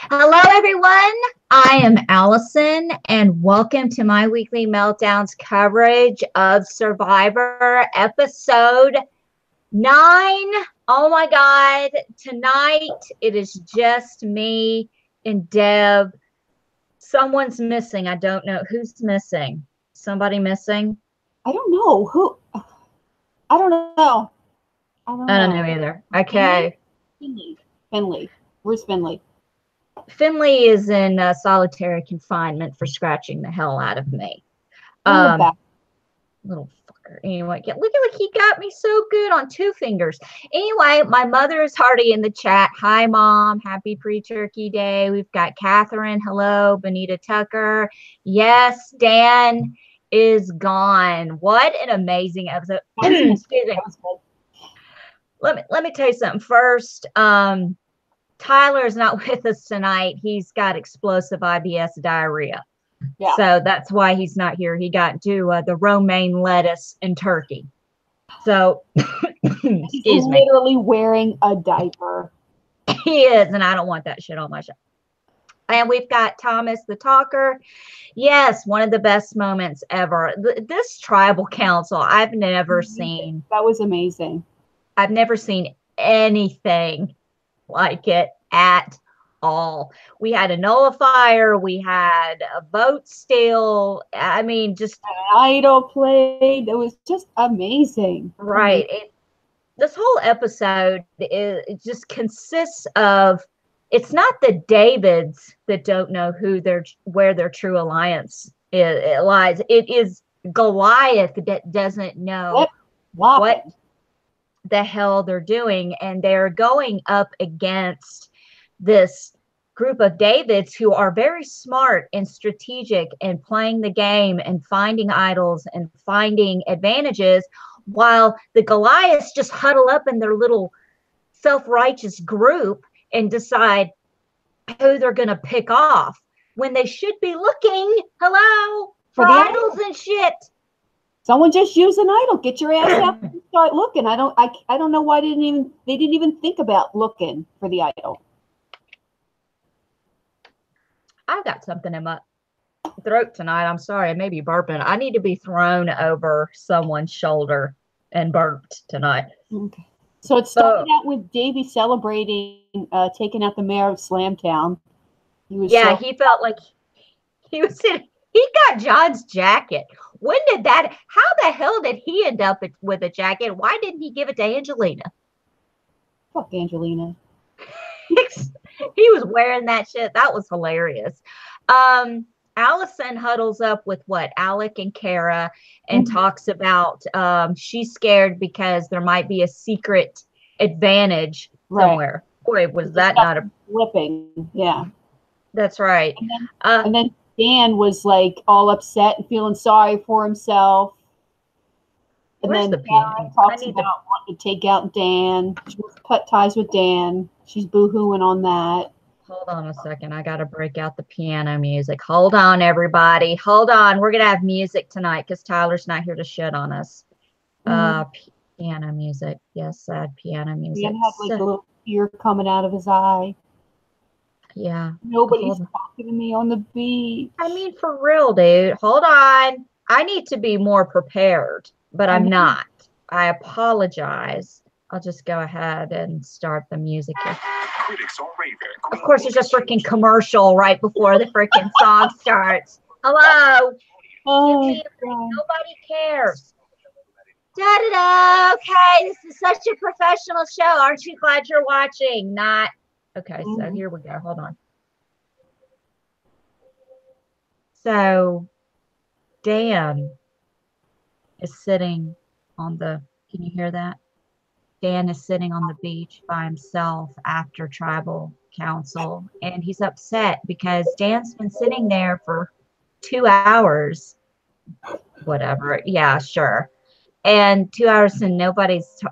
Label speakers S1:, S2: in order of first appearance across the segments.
S1: Hello, everyone. I am Allison, and welcome to my weekly meltdowns coverage of Survivor episode 9. Oh my God. Tonight, it is just me and Deb. Someone's missing. I don't know. Who's missing? Somebody missing?
S2: I don't know. Who? I don't know.
S1: I don't know either. Okay.
S2: Finley. Where's Finley?
S1: Finley is in solitary confinement for scratching the hell out of me. Little fucker. Anyway, look at he got me so good on 2 fingers. Anyway, my mother is already in the chat. Hi, Mom. Happy pre-turkey day. We've got Catherine. Hello. Benita Tucker. Yes, Dan is gone. What an amazing episode. Excuse me. Let me tell you something first. Tyler is not with us tonight. He's got explosive IBS diarrhea. Yeah. So that's why he's not here. He got to the romaine lettuce and turkey. So,
S2: he's literally wearing a diaper.
S1: He is, and I don't want that shit on my show. And we've got Thomas the Talker. Yes, one of the best moments ever. This tribal council, I've never seen.
S2: That was amazing.
S1: I've never seen anything like it at all. We had a nullifier, we had a vote steal. I mean, just
S2: an idol played. It was just amazing.
S1: Right. This whole episode it just consists of, it's not the Davids that don't know where their true alliance lies. It is Goliath that doesn't know what the hell they're doing, and they're going up against this group of Davids who are very smart and strategic and playing the game and finding idols and finding advantages, while the Goliaths just huddle up in their little self-righteous group and decide who they're going to pick off when they should be looking for idols and shit.
S2: Someone just use an idol. Get your ass up and start looking. I don't know why they didn't even think about looking for the idol.
S1: I've got something in my throat tonight. I'm sorry, I may be burping. I need to be thrown over someone's shoulder and burped tonight.
S2: Okay. So it started out with Davie celebrating taking out the mayor of Slamtown.
S1: He felt like he was sitting. He got John's jacket. When did that? How the hell did he end up with a jacket? Why didn't he give it to Angelina?
S2: Fuck Angelina.
S1: He was wearing that shit. That was hilarious. Alison huddles up with Alec and Kara and talks about she's scared because there might be a secret advantage somewhere. Boy, was that not a
S2: flipping? Yeah,
S1: that's right.
S2: And then Dan was like all upset and feeling sorry for himself. And then Karen talks about wanting to take out Dan. She wants to cut ties with Dan. She's boo-hooing on that.
S1: Hold on a second. I got to break out the piano music. Hold on, everybody. Hold on. We're going to have music tonight because Tyler's not here to shit on us. Piano music. Yes, sad piano music.
S2: Dan had like a little tear coming out of his eye.
S1: Yeah.
S2: Nobody's talking to me on the beach.
S1: I mean, for real, dude. Hold on. I need to be more prepared, but I'm not. I apologize. I'll just go ahead and start the music here. Of course, there's a freaking commercial right before the freaking song starts. Hello. Nobody cares. Da-da-da. Okay, this is such a professional show. Aren't you glad you're watching? Not. Okay, so here we go. Hold on. So Dan is sitting on the, can you hear that? Dan is sitting on the beach by himself after tribal council, and he's upset because Dan's been sitting there for 2 hours. Whatever. Yeah, sure. And 2 hours and nobody's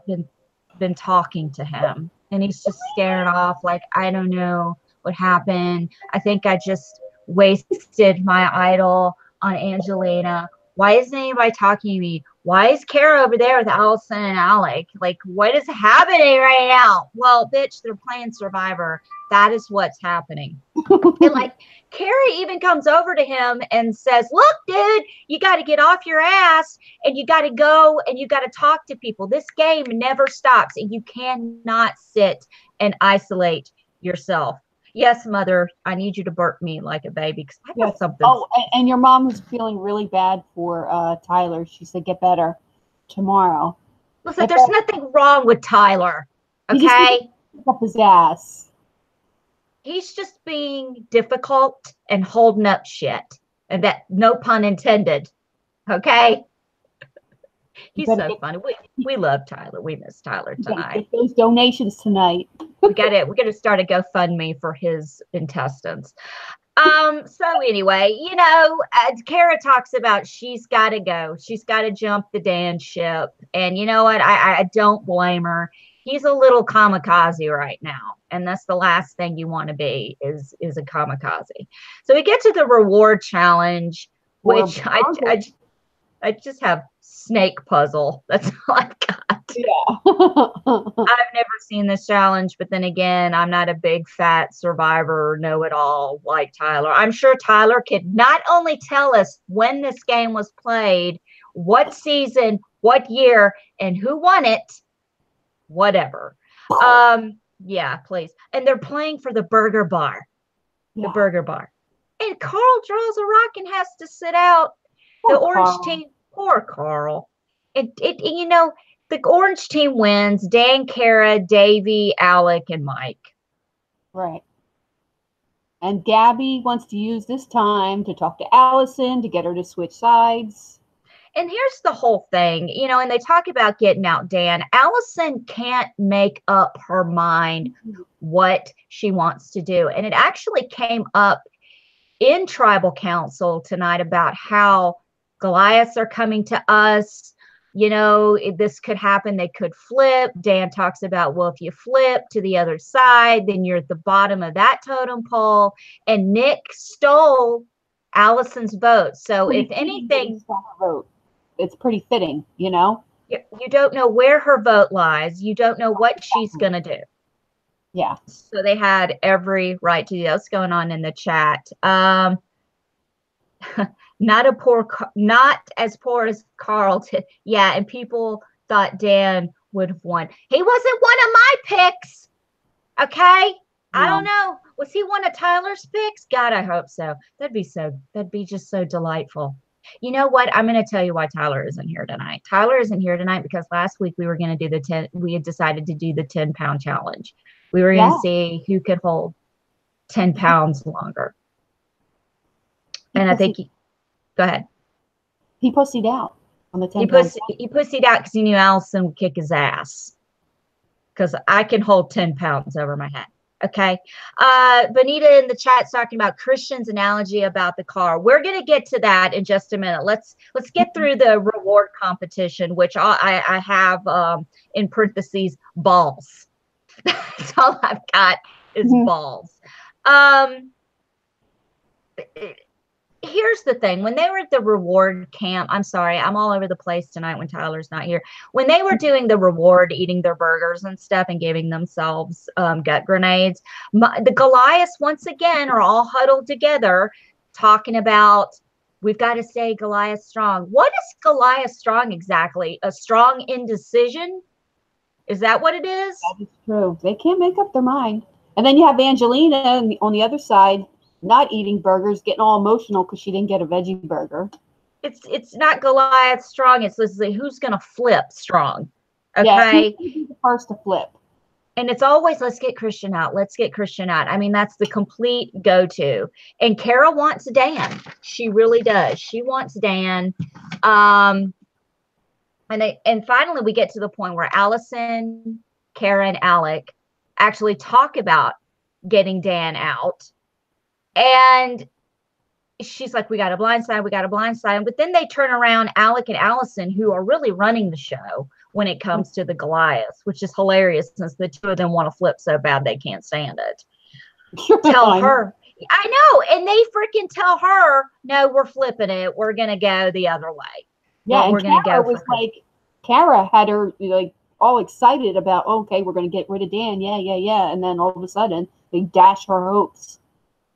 S1: been talking to him. And he's just staring off like, I don't know what happened. I think I just wasted my idol on Angelina. Why isn't anybody talking to me? why is Kara over there with Alison and Alec? Like, what is happening right now? Well, bitch, they're playing Survivor. That is what's happening. And like, Kara even comes over to him and says, look, dude, you got to get off your ass and you got to go and you got to talk to people. This game never stops and you cannot sit and isolate yourself. Yes, mother, I need you to burp me like a baby because I got something.
S2: Oh, and your mom was feeling really bad for Tyler. She said, get better tomorrow.
S1: Listen, there's nothing wrong with Tyler, okay?
S2: He just pick up his ass.
S1: He's just being difficult and holding up shit. And that, no pun intended, okay? He's so funny. We love Tyler. We miss Tyler tonight.
S2: Get those donations tonight.
S1: We're gonna start a GoFundMe for his intestines. So anyway, you know, Kara talks about she's got to go. She's got to jump the Dan ship. And you know what? I don't blame her. He's a little kamikaze right now. And that's the last thing you want to be is a kamikaze. So we get to the reward challenge, which I just have snake puzzle. That's all I've got.
S2: Yeah.
S1: I've never seen this challenge, but then again, I'm not a big fat Survivor know-it-all like Tyler. I'm sure Tyler could not only tell us when this game was played, what season, what year, and who won it, whatever. Yeah, please. And they're playing for the burger bar. The burger bar. And Carl draws a rock and has to sit out. The orange team, poor Carl. You know, the orange team wins. Dan, Kara, Davie, Alec, and Mike.
S2: Right. And Gabby wants to use this time to talk to Alison to get her to switch sides.
S1: And here's the whole thing, you know, and they talk about getting out Dan. Alison can't make up her mind what she wants to do. And it actually came up in Tribal Council tonight about how Goliaths are coming to us. You know, this could happen. They could flip. Dan talks about, well, if you flip to the other side, then you're at the bottom of that totem pole. And Nick stole Alison's vote. So if anything,
S2: it's pretty fitting, you know?
S1: You don't know where her vote lies. You don't know what she's going to do.
S2: Yeah.
S1: So they had every right to do that. What's going on in the chat? Not as poor as Carl. Yeah, and people thought Dan would have won. He wasn't one of my picks. Okay? No. I don't know. Was he one of Tyler's picks? God, I hope so. That'd be just so delightful. You know what? I'm going to tell you why Tyler isn't here tonight. Tyler isn't here tonight because last week we were going to do we had decided to do the 10-pound challenge. We were going to see who could hold 10 pounds longer. And I think go ahead.
S2: He pussied out on the 10
S1: He pussied out because he knew Alison would kick his ass. Because I can hold 10 pounds over my head. Okay. Bonita in the chat's talking about Christian's analogy about the car. We're going to get to that in just a minute. Let's get through the reward competition, which I have in parentheses balls. That's all I've got is balls. Here's the thing. When they were at the reward camp, I'm sorry, I'm all over the place tonight when Tyler's not here. When they were doing the reward, eating their burgers and stuff and giving themselves gut grenades, the Goliaths, once again, are all huddled together talking about, we've got to stay Goliath strong. What is Goliath strong exactly? A strong indecision? Is that what it is?
S2: That is true. They can't make up their mind. And then you have Angelina on the other side, not eating burgers, getting all emotional because she didn't get a veggie burger.
S1: It's not Goliath strong. It's who's going to flip strong. Okay.
S2: Yeah, who's the first to flip.
S1: And it's always, let's get Christian out. Let's get Christian out. I mean, that's the complete go-to. And Kara wants Dan. She really does. She wants Dan. And finally we get to the point where Alison, Kara, and Alec actually talk about getting Dan out. And she's like, we got a blindside. But then they turn around, Alec and Alison, who are really running the show when it comes to the Goliaths, which is hilarious since the two of them want to flip so bad they can't stand it. Tell her. I know. And they freaking tell her, no, we're flipping it. We're going to go the other way.
S2: Yeah, and Kara was like, Kara had her like all excited about, okay, we're going to get rid of Dan. Yeah. And then all of a sudden, they dash her hopes.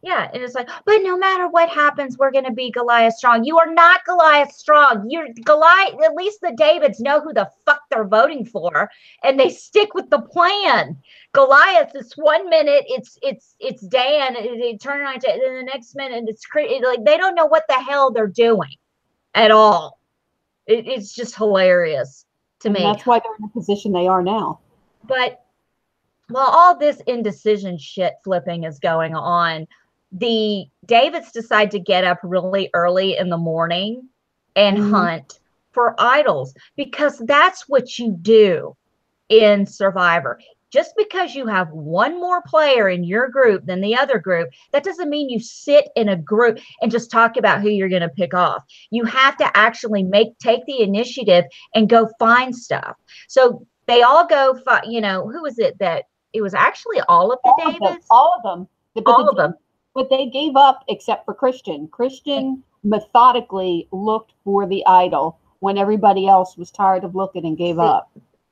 S1: Yeah, and it's like, but no matter what happens, we're going to be Goliath strong. You are not Goliath strong. You're Goliath. At least the Davids know who the fuck they're voting for, and they stick with the plan. Goliath is 1 minute it's Dan, they turn around, and then the next minute it's like they don't know what the hell they're doing at all. It's just hilarious to me.
S2: That's why they're in the position they are now.
S1: But while all this indecision shit flipping is going on, the Davids decide to get up really early in the morning and hunt for idols, because that's what you do in Survivor. Just because you have one more player in your group than the other group, that doesn't mean you sit in a group and just talk about who you're going to pick off. You have to actually take the initiative and go find stuff. So they all go, who was it that it was actually all of the Davids?
S2: All of them.
S1: All of them.
S2: But they gave up except for Christian. Christian methodically looked for the idol when everybody else was tired of looking and gave up.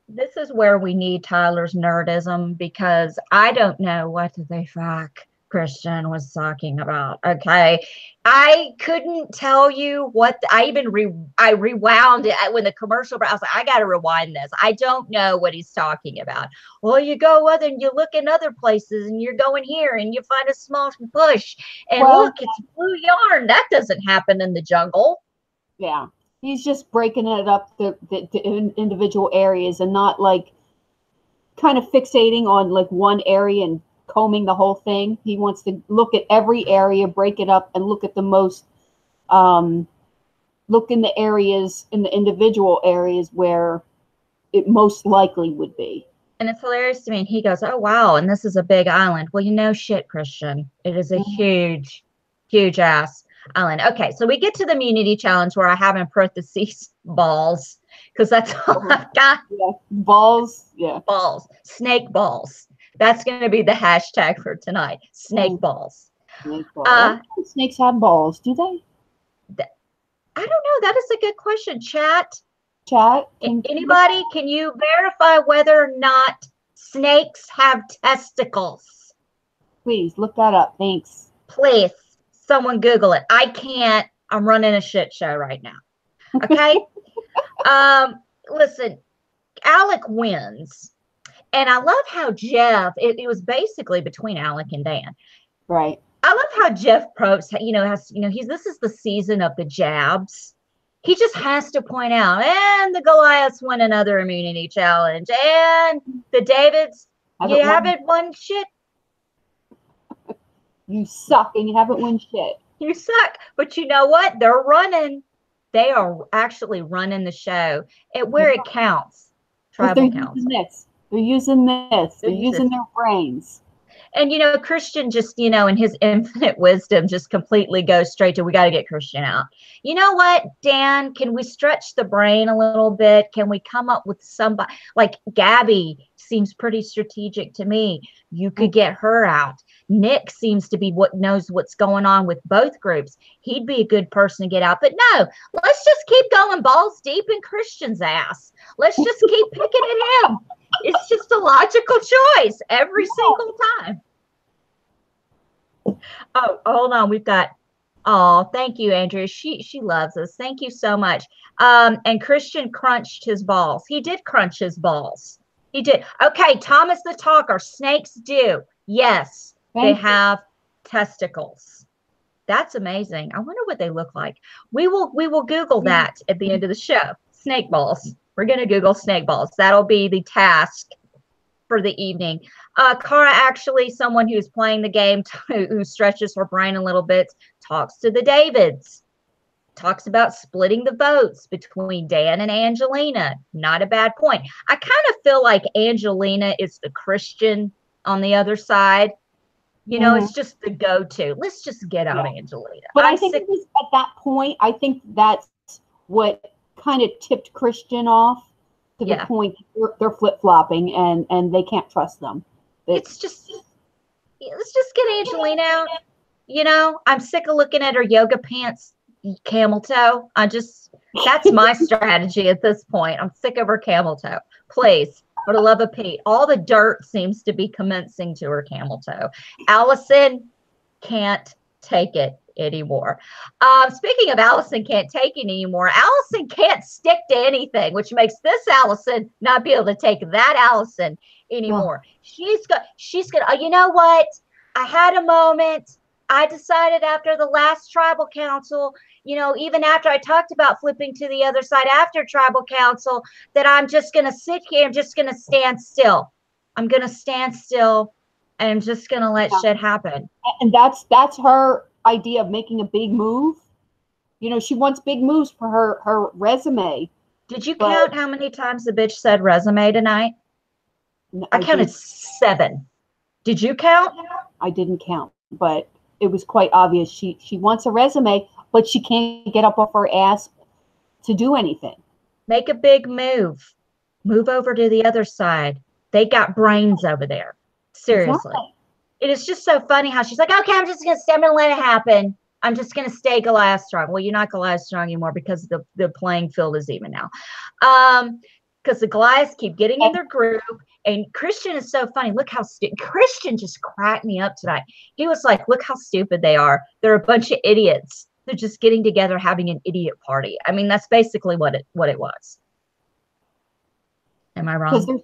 S1: This is where we need Tyler's nerdism, because I don't know what the fuck Christian was talking about. Okay. I couldn't tell you what I rewound it when the commercial, I was like, I got to rewind this. I don't know what he's talking about. Well, you go other and you look in other places and you're going here and you find a small bush and look, it's blue yarn. That doesn't happen in the jungle.
S2: Yeah. He's just breaking it up the individual areas and not like kind of fixating on like one area and combing the whole thing. He wants to look at every area, break it up, and look at the most, look in the areas, in the individual areas where it most likely would be.
S1: And it's hilarious to me. And he goes, oh, wow. And this is a big island. Well, shit, Christian. It is a huge, huge ass island. Okay. So we get to the immunity challenge where I have in parentheses balls, because that's all I've got.
S2: Yeah. Balls. Yeah.
S1: Balls. Snake balls. That's going to be the hashtag for tonight. Snake balls.
S2: Snake balls. Snakes have balls, do they?
S1: I don't know. That is a good question. Chat.
S2: Anybody,
S1: can you verify whether or not snakes have testicles?
S2: Please look that up. Thanks.
S1: Please. Someone Google it. I can't. I'm running a shit show right now. Okay. Listen, Alec wins. And I love how Jeff, it was basically between Alec and Dan.
S2: Right.
S1: I love how Jeff Probst, this is the season of the jabs. He just has to point out, and the Goliaths win another immunity challenge. And the Davids, you haven't won shit.
S2: You suck and you haven't won shit.
S1: You suck. But you know what? They're running. They are actually running the show at where it counts. Tribal counts.
S2: They're using this. They're using their brains.
S1: And, Christian just, in his infinite wisdom, just completely goes straight to, we got to get Christian out. You know what, Dan, can we stretch the brain a little bit? Can we come up with somebody like Gabby seems pretty strategic to me. You could get her out. Nick seems to be what knows what's going on with both groups. He'd be a good person to get out. But no, let's just keep going balls deep in Christian's ass. Let's just keep picking at him. It's just a logical choice every single time. Oh, hold on. We've got, thank you, Andrea. She loves us. Thank you so much. And Christian crunched his balls. He did crunch his balls. He did. Okay, Thomas the Talker. Snakes do. Yes, they have testicles. That's amazing. I wonder what they look like. We will Google that at the end of the show. Snake balls. We're going to Google snake balls. That'll be the task for the evening. Cara, actually, someone who's playing the game, who stretches her brain a little bit, talks to the Davids. Talks about splitting the votes between Dan and Angelina. Not a bad point. I kind of feel like Angelina is the Christian on the other side. It's just the go-to. Let's just get out Angelina.
S2: But I think it was at that point, I think that's what kind of tipped Christian off to the point they're flip-flopping and they can't trust them.
S1: Let's just get Angelina out. I'm sick of looking at her yoga pants camel toe. That's my strategy at this point. I'm sick of her camel toe. Please, for the love of Pete. All the dirt seems to be commencing to her camel toe. Alison can't take it anymore. Speaking of Alison can't take it anymore, Alison can't stick to anything, which makes this Alison not be able to take that Alison anymore. She's gonna, you know what? I had a moment. I decided after the last tribal council, even after I talked about flipping to the other side after tribal council, that I'm just going to sit here. I'm just going to stand still. I'm going to stand still and I'm just going to let shit happen.
S2: And that's her idea of making a big move. She wants big moves for her resume.
S1: Did you count how many times the bitch said resume tonight? I counted 7. Did you count?
S2: I didn't count, but it was quite obvious. She wants a resume, but she can't get up off her ass to do anything.
S1: Make a big move. Move over to the other side. They got brains over there. Seriously. Exactly. It is just so funny how she's like, okay, I'm just going to stand and let it happen. I'm just going to stay Goliath strong. Well, you're not Goliath strong anymore because the playing field is even now. Because the Goliaths keep getting in their group. And Christian is so funny. Look how Christian just cracked me up tonight. He was like, look how stupid they are. They're a bunch of idiots. They're just getting together having an idiot party. I mean, that's basically what it was. Am I wrong?
S2: Because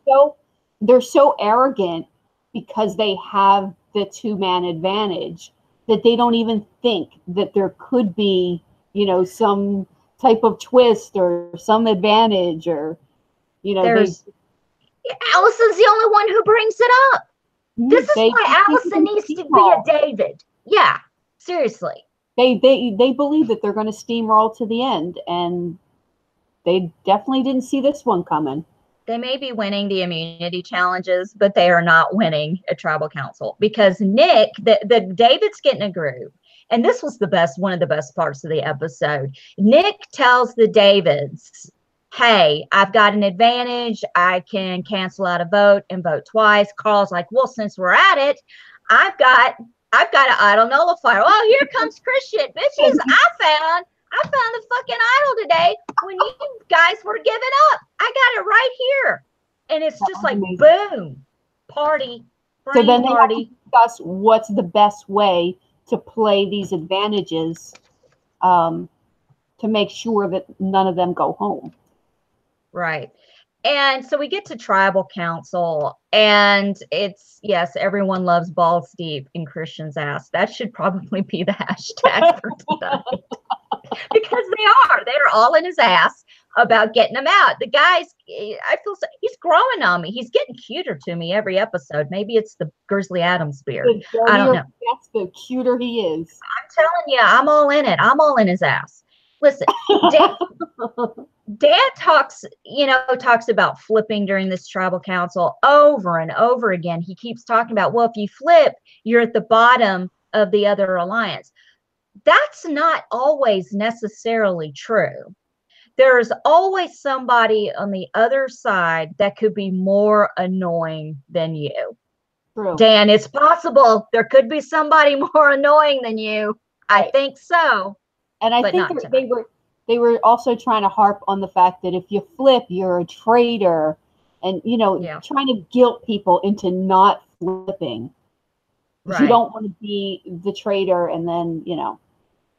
S2: they're so arrogant because they have the 2-man advantage that they don't even think that there could be, some type of twist or some advantage or,
S1: Alison's the only one who brings it up. This is why Alison needs to be a David. Yeah, seriously.
S2: They believe that they're going to steamroll to the end, and they definitely didn't see this one coming.
S1: They may be winning the immunity challenges, but they are not winning a tribal council because Nick, the David's getting a groove. And this was one of the best parts of the episode. Nick tells the Davids, hey, I've got an advantage. I can cancel out a vote and vote twice. Carl's like, well, since we're at it, I've got an idol nullifier. Oh, here comes Christian. Bitches, I found the fucking idol today when you guys were giving up. I got it right here. And it's just like, boom, party,
S2: so then party. They have to discuss what's the best way to play these advantages to make sure that none of them go home.
S1: Right. And so we get to tribal council and it's, yes, everyone loves balls deep in Christian's ass. That should probably be the hashtag for tonight. Because they're all in his ass about getting him out. The guy's, I feel so, he's growing on me. He's getting cuter to me every episode. Maybe it's the Grizzly Adams beard. I don't know.
S2: That's the cuter he is.
S1: I'm telling you, I'm all in it. I'm all in his ass. Listen, Dad talks about flipping during this tribal council over and over again. He keeps talking about, well, if you flip, you're at the bottom of the other alliance. That's not always necessarily true. There's always somebody on the other side that could be more annoying than you.
S2: True.
S1: Dan, it's possible there could be somebody more annoying than you. Right. I think so.
S2: And I think they were also trying to harp on the fact that if you flip, you're a traitor, and trying to guilt people into not flipping. Right. You don't want to be the traitor and then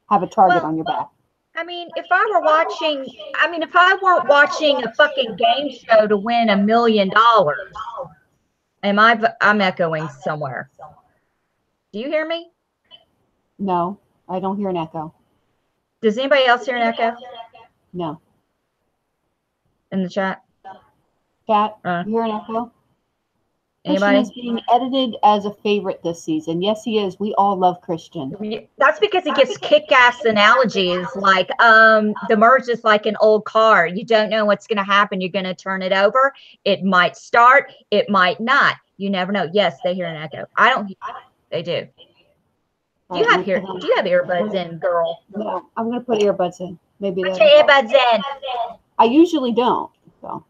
S2: have a target on your back.
S1: I mean, if I weren't watching a fucking game show to win $1 million, I'm echoing somewhere. Do you hear me?
S2: No, I don't hear an echo.
S1: Does anybody else hear an echo?
S2: No.
S1: In the chat?
S2: You hear an echo?
S1: Anybody?
S2: Christian is being edited as a favorite this season. Yes, he is. We all love Christian.
S1: That's because he gives kick-ass analogies like the merge is like an old car. You don't know what's going to happen. You're going to turn it over. It might start. It might not. You never know. Yes, they hear an echo. I don't. They do. Do you have earbuds in, girl?
S2: No, I'm going to put earbuds in. Maybe
S1: put your earbuds in.
S2: I usually don't. So,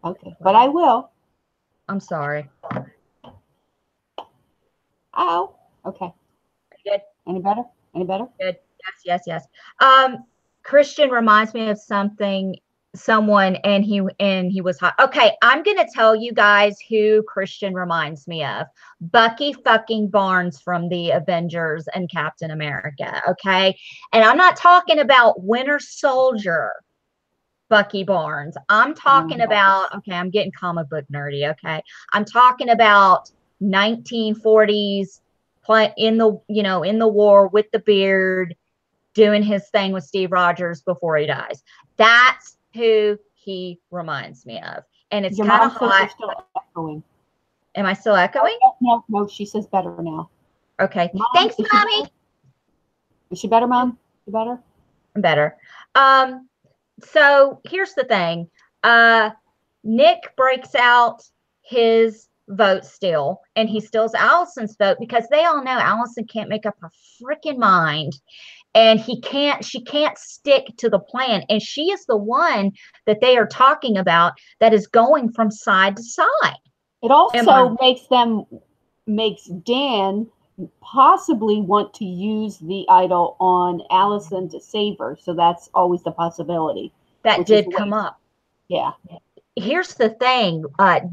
S2: okay, but I will.
S1: I'm sorry.
S2: Ow. Okay.
S1: Good.
S2: Any better?
S1: Good. Yes. Christian reminds me of someone, and he was hot. Okay, I'm gonna tell you guys who Christian reminds me of. Bucky fucking Barnes from the Avengers and Captain America. Okay, and I'm not talking about Winter Soldier Bucky Barnes. I'm talking about, okay, I'm getting comic book nerdy. Okay, I'm talking about 1940s in the war with the beard, doing his thing with Steve Rogers before he dies. That's who he reminds me of. And it's kind of hot.
S2: Still echoing.
S1: Am I still echoing?
S2: No, she says better now.
S1: Okay. Mom, thanks, Mommy.
S2: Is she better, Mom? You better?
S1: I'm better. So here's the thing. Nick breaks out his vote still, and he steals Allison's vote because they all know Allison can't make up her freaking mind. And she can't stick to the plan. And she is the one that they are talking about that is going from side to side.
S2: It also makes Dan possibly want to use the idol on Allison to save her. So that's always the possibility.
S1: That did come up.
S2: Yeah.
S1: Here's the thing.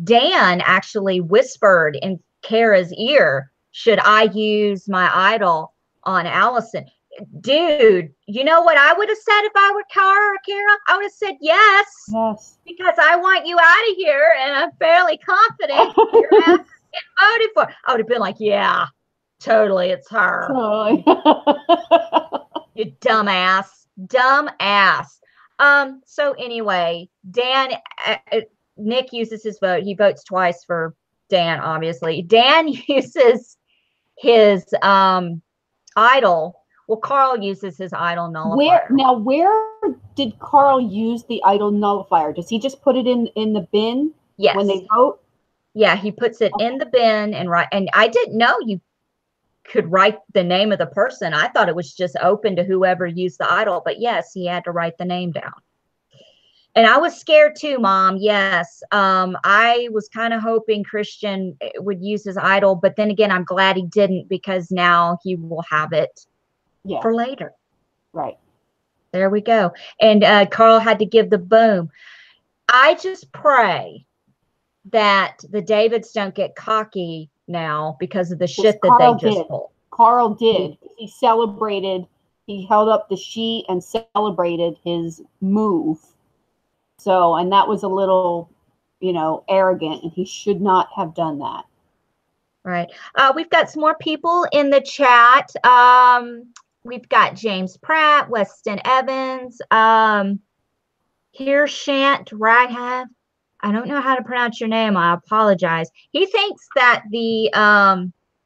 S1: Dan actually whispered in Kara's ear, should I use my idol on Allison? Dude, you know what I would have said if I were Kara? I would have said yes.
S2: Yes.
S1: Because I want you out of here, and I'm fairly confident your ass is voted for. I would have been like, yeah, totally, it's her.
S2: Totally.
S1: You dumbass. So anyway, Nick uses his vote. He votes twice for Dan, obviously. Dan uses his idol. Well, Carl uses his idol nullifier.
S2: Where did Carl use the idol nullifier? Does he just put it in the bin?
S1: Yes.
S2: When they vote?
S1: Yeah, he puts it in the bin and I didn't know you could write the name of the person. I thought it was just open to whoever used the idol, but yes, he had to write the name down. And I was scared too, Mom. Yes. I was kind of hoping Christian would use his idol, but then again, I'm glad he didn't, because now he will have it for later.
S2: Right.
S1: There we go. And Carl had to give the boom. I just pray that the Davids don't get cocky now because of the shit that they just pulled.
S2: Carl did. He celebrated. He held up the sheet and celebrated his move. So, and that was a little, arrogant, and he should not have done that.
S1: Right. We've got some more people in the chat. We've got James Pratt, Weston Evans, here Shant Raghav. I don't know how to pronounce your name. I apologize. He thinks that the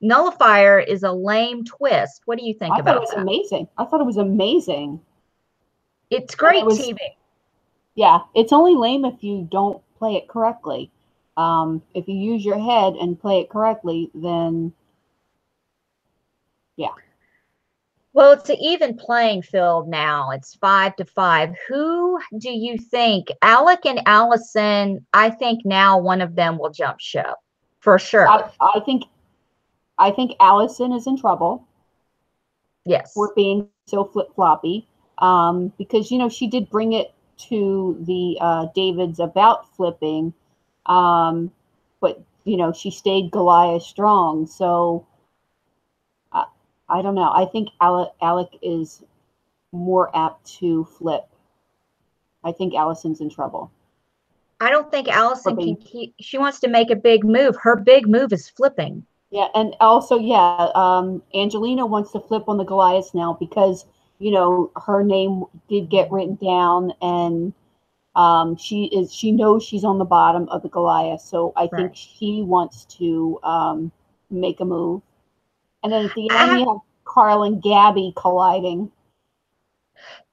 S1: nullifier is a lame twist. What do you think about that?
S2: I thought it was amazing.
S1: It's great TV.
S2: Yeah, it's only lame if you don't play it correctly. If you use your head and play it correctly, then yeah.
S1: Well, it's an even playing field now. It's 5-5. Who do you think? Alec and Alison, I think now one of them will jump ship for sure.
S2: I think Alison is in trouble.
S1: Yes.
S2: For being so flip-floppy. Because, she did bring it to the Davids about flipping. But, she stayed Goliath strong. So I don't know. I think Alec is more apt to flip. I think Allison's in trouble.
S1: I don't think Alison can keep. She wants to make a big move. Her big move is flipping.
S2: Yeah, and also, Angelina wants to flip on the Goliaths now because, her name did get written down, and she knows she's on the bottom of the Goliath. So I think she wants to make a move. And then at the end, you have Carl and Gabby colliding.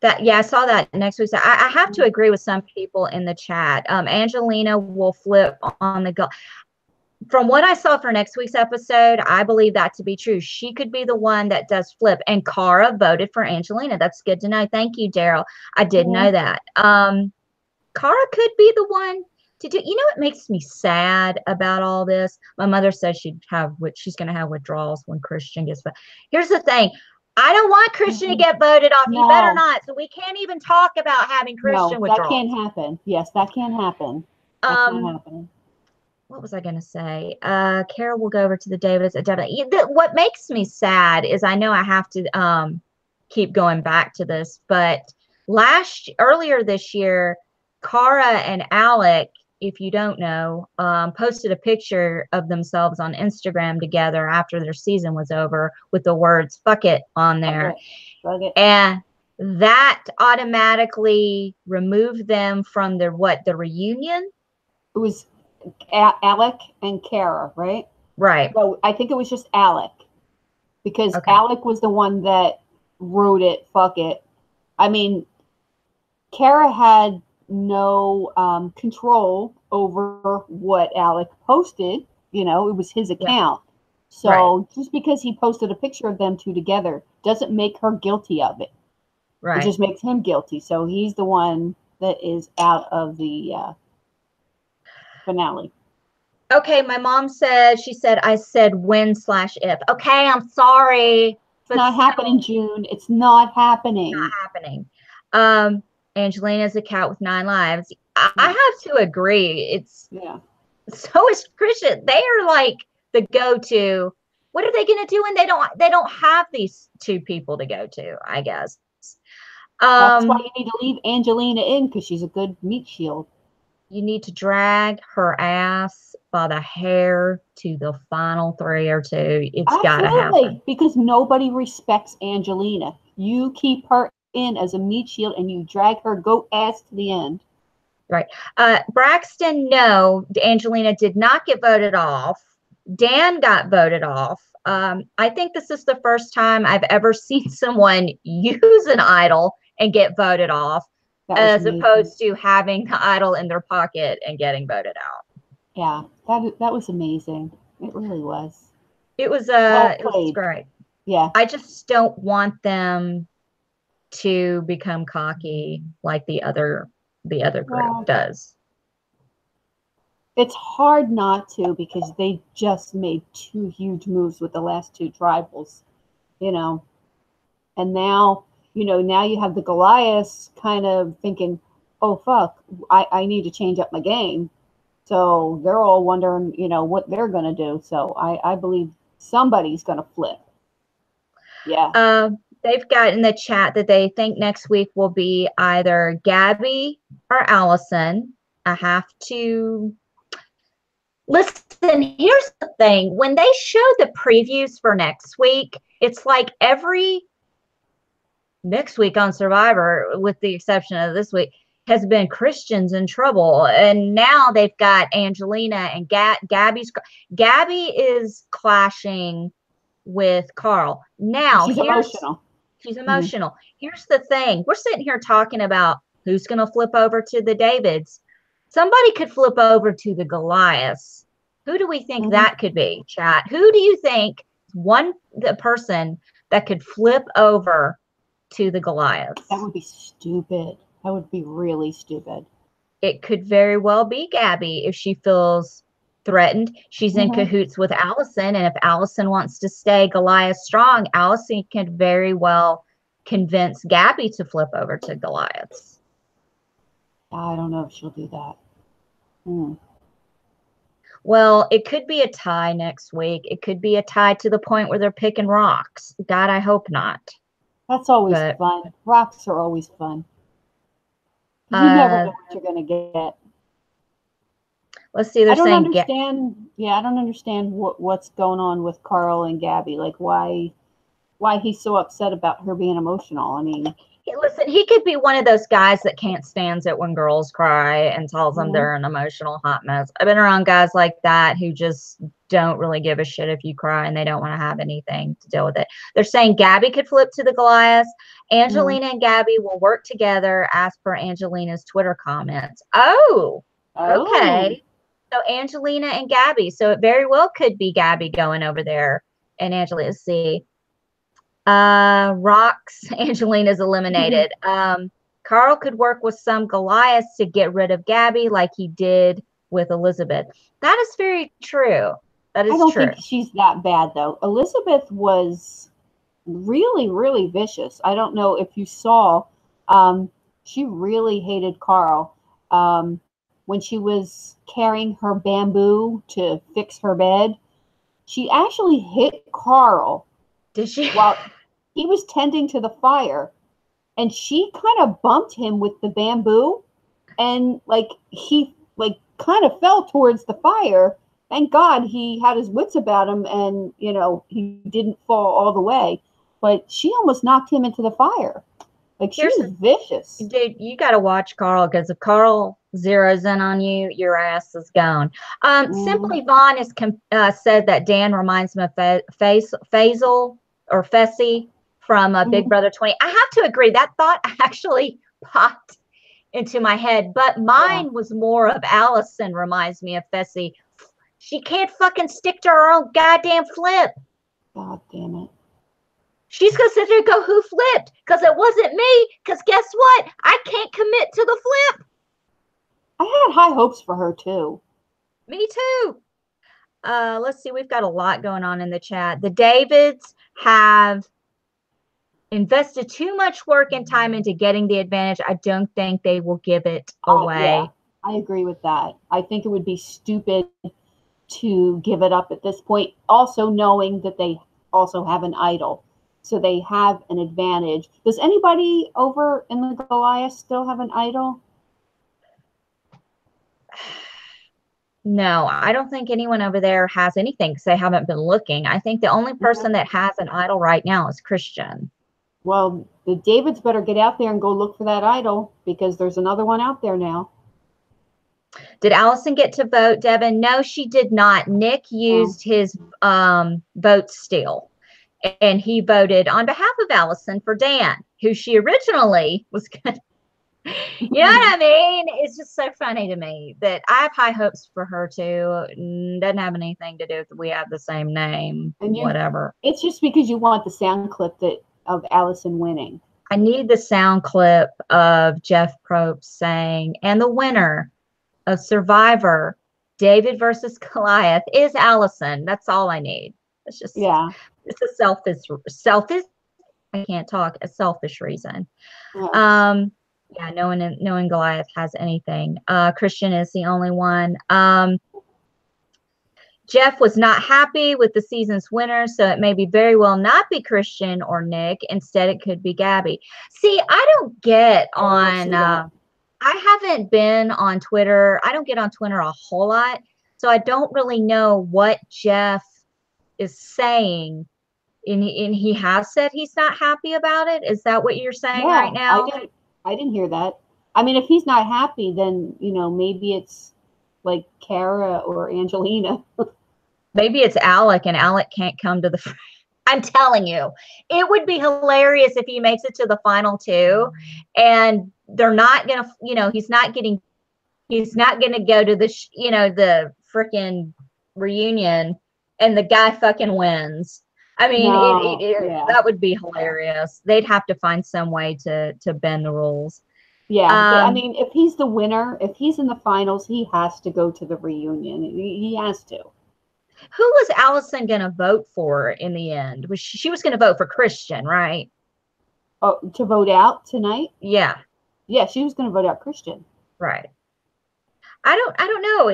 S1: I saw that next week. I have to agree with some people in the chat. Angelina will flip on the From what I saw for next week's episode, I believe that to be true. She could be the one that does flip. And Cara voted for Angelina. That's good to know. Thank you, Daryl. I did know that. Cara could be the one to do. What makes me sad about all this? My mother says she's going to have withdrawals when Christian gets back. Here's the thing. I don't want Christian to get voted off.
S2: No.
S1: You better not. So we can't even talk about having Christian withdrawals.
S2: That can't happen. Yes, that can't happen. That's not happening.
S1: What was I going to say? Carol will go over to the Davids. What makes me sad is I know I have to keep going back to this, but earlier this year, Cara and Alec, if you don't know, posted a picture of themselves on Instagram together after their season was over with the words "fuck it" on there.
S2: Fuck it.
S1: And that automatically removed them from the reunion.
S2: It was Alec and Cara, right?
S1: Right.
S2: No, I think it was just Alec, because Alec was the one that wrote it. Fuck it. I mean, Cara had no control over what Alec posted. You know, it was his account. So just because he posted a picture of them two together doesn't make her guilty of it. Right. It just makes him guilty. So he's the one that is out of the finale.
S1: Okay, my mom said, I said when/if. Okay, I'm sorry.
S2: It's not happening, June. It's not happening.
S1: Not happening. Angelina's a cat with 9 lives. I have to agree. So is Christian. They are like the go-to. What are they going to do when they don't have these two people to go to, I guess.
S2: That's why you need to leave Angelina in, because she's a good meat shield.
S1: You need to drag her ass by the hair to the final 3 or 2. It's got to happen.
S2: Because nobody respects Angelina. You keep her in as a meat shield and you drag her goat ass to the end.
S1: Right. Braxton, no, Angelina did not get voted off. Dan got voted off. I think this is the first time I've ever seen someone use an idol and get voted off, as opposed to having the idol in their pocket and getting voted out.
S2: Yeah, that was amazing. It really was.
S1: It was great.
S2: Yeah.
S1: I just don't want them to become cocky like the other group does.
S2: It's hard not to, because they just made 2 huge moves with the last 2 tribals, you know. And now, now you have the Goliaths kind of thinking, oh, fuck, I need to change up my game. So they're all wondering, what they're going to do. So I believe somebody's going to flip. Yeah.
S1: They've got in the chat that they think next week will be either Gabby or Alison. I have to listen. Here's the thing. When they show the previews for next week, it's like every next week on Survivor, with the exception of this week, has been Christians in trouble. And now they've got Angelina and Gabby is clashing with Carl. Now
S2: she's emotional.
S1: She's emotional. Mm-hmm. Here's the thing. We're sitting here talking about who's going to flip over to the Davids. Somebody could flip over to the Goliaths. Who do we think that could be, chat? Who do you think the person that could flip over to the Goliaths?
S2: That would be stupid. That would be really stupid.
S1: It could very well be Gabby if she feels threatened. She's in cahoots with Alison, and if Alison wants to stay Goliath strong, Alison can very well convince Gabby to flip over to Goliaths.
S2: I don't know if she'll do that.
S1: Well, it could be a tie next week. It could be a tie to the point where they're picking rocks. God, I hope not.
S2: That's always fun. Rocks are always fun. You never know what you're going to get.
S1: Let's see. They're saying.
S2: I don't understand what's going on with Carl and Gabby. Like why he's so upset about her being emotional. I mean,
S1: listen, he could be one of those guys that can't stand it when girls cry and tells them they're an emotional hot mess. I've been around guys like that who just don't really give a shit if you cry, and they don't want to have anything to deal with it. They're saying Gabby could flip to the Goliaths. Angelina and Gabby will work together as per Angelina's Twitter comments. Oh. Okay. So Angelina and Gabby. So it very well could be Gabby going over there and Angelina. Let's see. Rocks. Angelina's eliminated. Carl could work with some Goliaths to get rid of Gabby like he did with Elizabeth. That is very true. That is true.
S2: I don't think she's that bad, though. Elizabeth was really, really vicious. I don't know if you saw, she really hated Carl. When she was carrying her bamboo to fix her bed, she actually hit Carl.
S1: Did she?
S2: While he was tending to the fire, and she kind of bumped him with the bamboo, and like he like kind of fell towards the fire. Thank God he had his wits about him, and he didn't fall all the way. But she almost knocked him into the fire. Like, she's vicious.
S1: Dude, you got to watch Carl, because if Carl zeroes in on you, your ass is gone. Simply Vaughn has said that Dan reminds him of Faisal or Fessy from Big Brother 20. I have to agree. That thought actually popped into my head, but mine was more of Alison reminds me of Fessy. She can't fucking stick to her own goddamn flip.
S2: God damn it.
S1: She's going to sit there and go, who flipped? Because it wasn't me. Because guess what? I can't commit to the flip.
S2: I had high hopes for her, too.
S1: Me, too. Let's see. We've got a lot going on in the chat. The Davids have invested too much work and time into getting the advantage. I don't think they will give it away.
S2: Yeah, I agree with that. I think it would be stupid to give it up at this point. Also knowing that they also have an idol. So they have an advantage. Does anybody over in the Goliath still have an idol?
S1: No, I don't think anyone over there has anything because they haven't been looking. I think the only person that has an idol right now is Christian.
S2: Well, the Davids better get out there and go look for that idol, because there's another one out there now.
S1: Did Alison get to vote, Devin? No, she did not. Nick used his vote steal. And he voted on behalf of Alison for Dan, who she originally was going to, you know what I mean? It's just so funny to me that I have high hopes for her too. Doesn't have anything to do with we have the same name, and whatever.
S2: It's just because you want the sound clip of Alison winning.
S1: I need the sound clip of Jeff Probst saying, and the winner of Survivor, David versus Goliath, is Alison. That's all I need. It's just, it's a selfish, I can't talk, a selfish reason. No one Goliath has anything. Christian is the only one. Jeff was not happy with the season's winner, so it may be very well not be Christian or Nick. Instead, it could be Gabby. See, I don't get on, I haven't been on Twitter. I don't get on Twitter a whole lot, so I don't really know what Jeff is saying. And he has said he's not happy about it. Is that what you're saying right now?
S2: I didn't hear that. I mean, if he's not happy, then, maybe it's like Kara or Angelina.
S1: Maybe it's Alec, and Alec can't come to the I'm telling you, it would be hilarious if he makes it to the final two and they're not going to, he's not going to go to the, the freaking reunion and the guy fucking wins. I mean, that would be hilarious. They'd have to find some way to bend the rules.
S2: Yeah, but, I mean, if he's the winner, if he's in the finals, he has to go to the reunion. He has to.
S1: Who was Alison going to vote for in the end? She was going to vote for Christian, right?
S2: Oh, to vote out tonight?
S1: Yeah.
S2: Yeah, she was going to vote out Christian.
S1: Right. I don't know.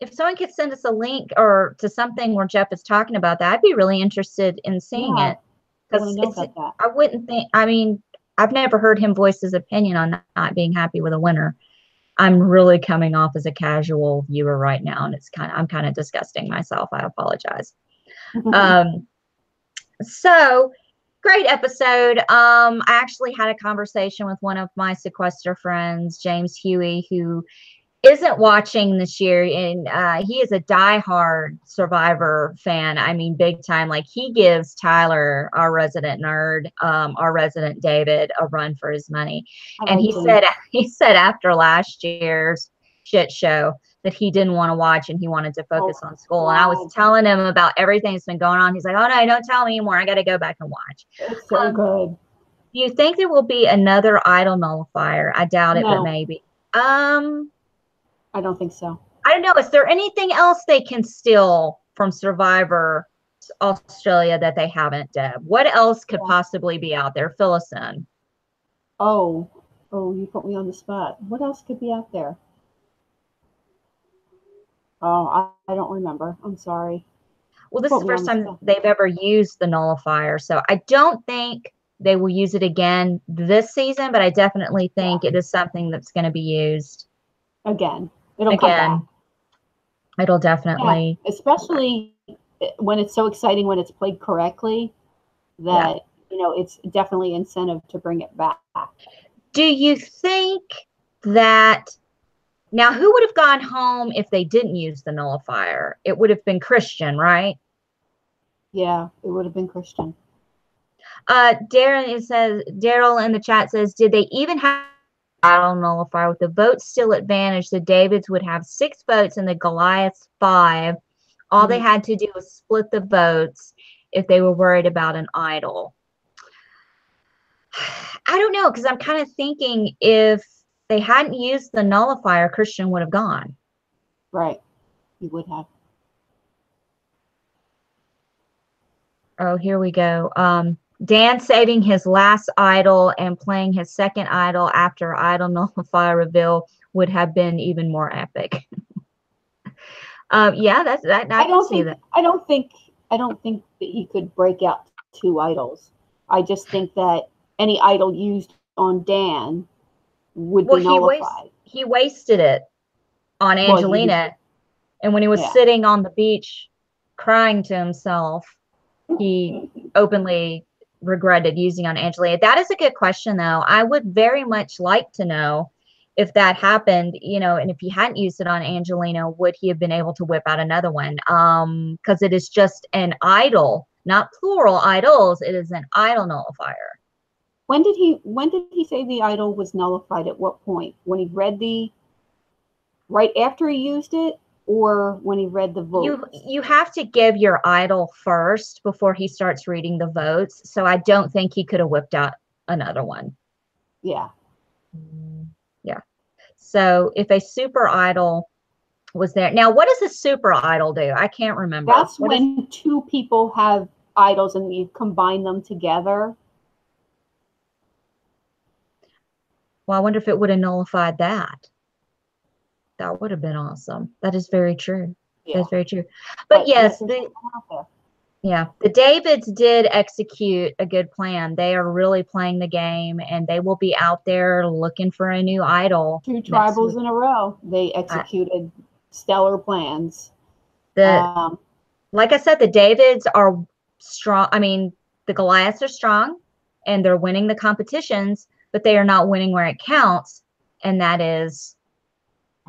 S1: If someone could send us a link or to something where Jeff is talking about that, I'd be really interested in seeing it. Because I wouldn't think, I mean, I've never heard him voice his opinion on not being happy with a winner. I'm really coming off as a casual viewer right now, and I'm kind of disgusting myself. I apologize. So great episode. I actually had a conversation with one of my sequester friends, James Huey, who isn't watching this year, and he is a diehard Survivor fan. I mean, big time. Like, he gives Tyler, our resident nerd, our resident David, a run for his money. And he said after last year's shit show that he didn't want to watch and he wanted to focus on school. Wow. And I was telling him about everything that's been going on. He's like, "Oh no, don't tell me anymore. I got to go back and watch."
S2: It's so good.
S1: Do you think there will be another idol nullifier? I doubt it, but maybe.
S2: I don't think so.
S1: I don't know. Is there anything else they can steal from Survivor Australia that they haven't, Deb? What else could possibly be out there? Fill us in.
S2: Oh, you put me on the spot. What else could be out there? Oh, I don't remember. I'm sorry.
S1: Well, this is the first time they've ever used the nullifier, so I don't think they will use it again this season, but I definitely think it is something that's going to be used
S2: again. It'll come back.
S1: It'll definitely,
S2: especially when it's so exciting when it's played correctly. That it's definitely incentive to bring it back.
S1: Do you think that now who would have gone home if they didn't use the nullifier? It would have been Christian, right?
S2: Yeah, it would have been Christian.
S1: Daryl in the chat says, did they even have idol nullifier with the votes still advantage? The Davids would have 6 votes and the Goliaths 5. All they had to do was split the votes if they were worried about an idol. I don't know, because I'm kind of thinking if they hadn't used the nullifier, Christian would have gone.
S2: Right. He would have.
S1: Oh, here we go. Dan saving his last idol and playing his second idol after idol nullifier reveal would have been even more epic. Yeah, that's that. I can see that.
S2: I don't think that he could break out 2 idols. I just think that any idol used on Dan would be nullified.
S1: He wasted it on Angelina, and when he was sitting on the beach crying to himself, he openly regretted using on Angelina. That is a good question, though. I would very much like to know if that happened, and if he hadn't used it on Angelina, would he have been able to whip out another one? Because it is just an idol, not plural idols. It is an idol nullifier.
S2: When did he say the idol was nullified? At what point? When he read right after he used it, or when he read the votes?
S1: You have to give your idol first before he starts reading the votes. So I don't think he could have whipped out another one.
S2: Yeah.
S1: Yeah. So if a super idol was there. Now, what does a super idol do? I can't remember.
S2: That's when 2 people have idols and you combine them together.
S1: Well, I wonder if it would have nullified that. That would have been awesome. That is very true. Yeah. That's very true. But yes, the Davids did execute a good plan. They are really playing the game, and they will be out there looking for a new idol.
S2: 2 tribals in a row. They executed stellar plans.
S1: Like I said, the Davids are strong. I mean, the Goliaths are strong, and they're winning the competitions, but they are not winning where it counts, and that is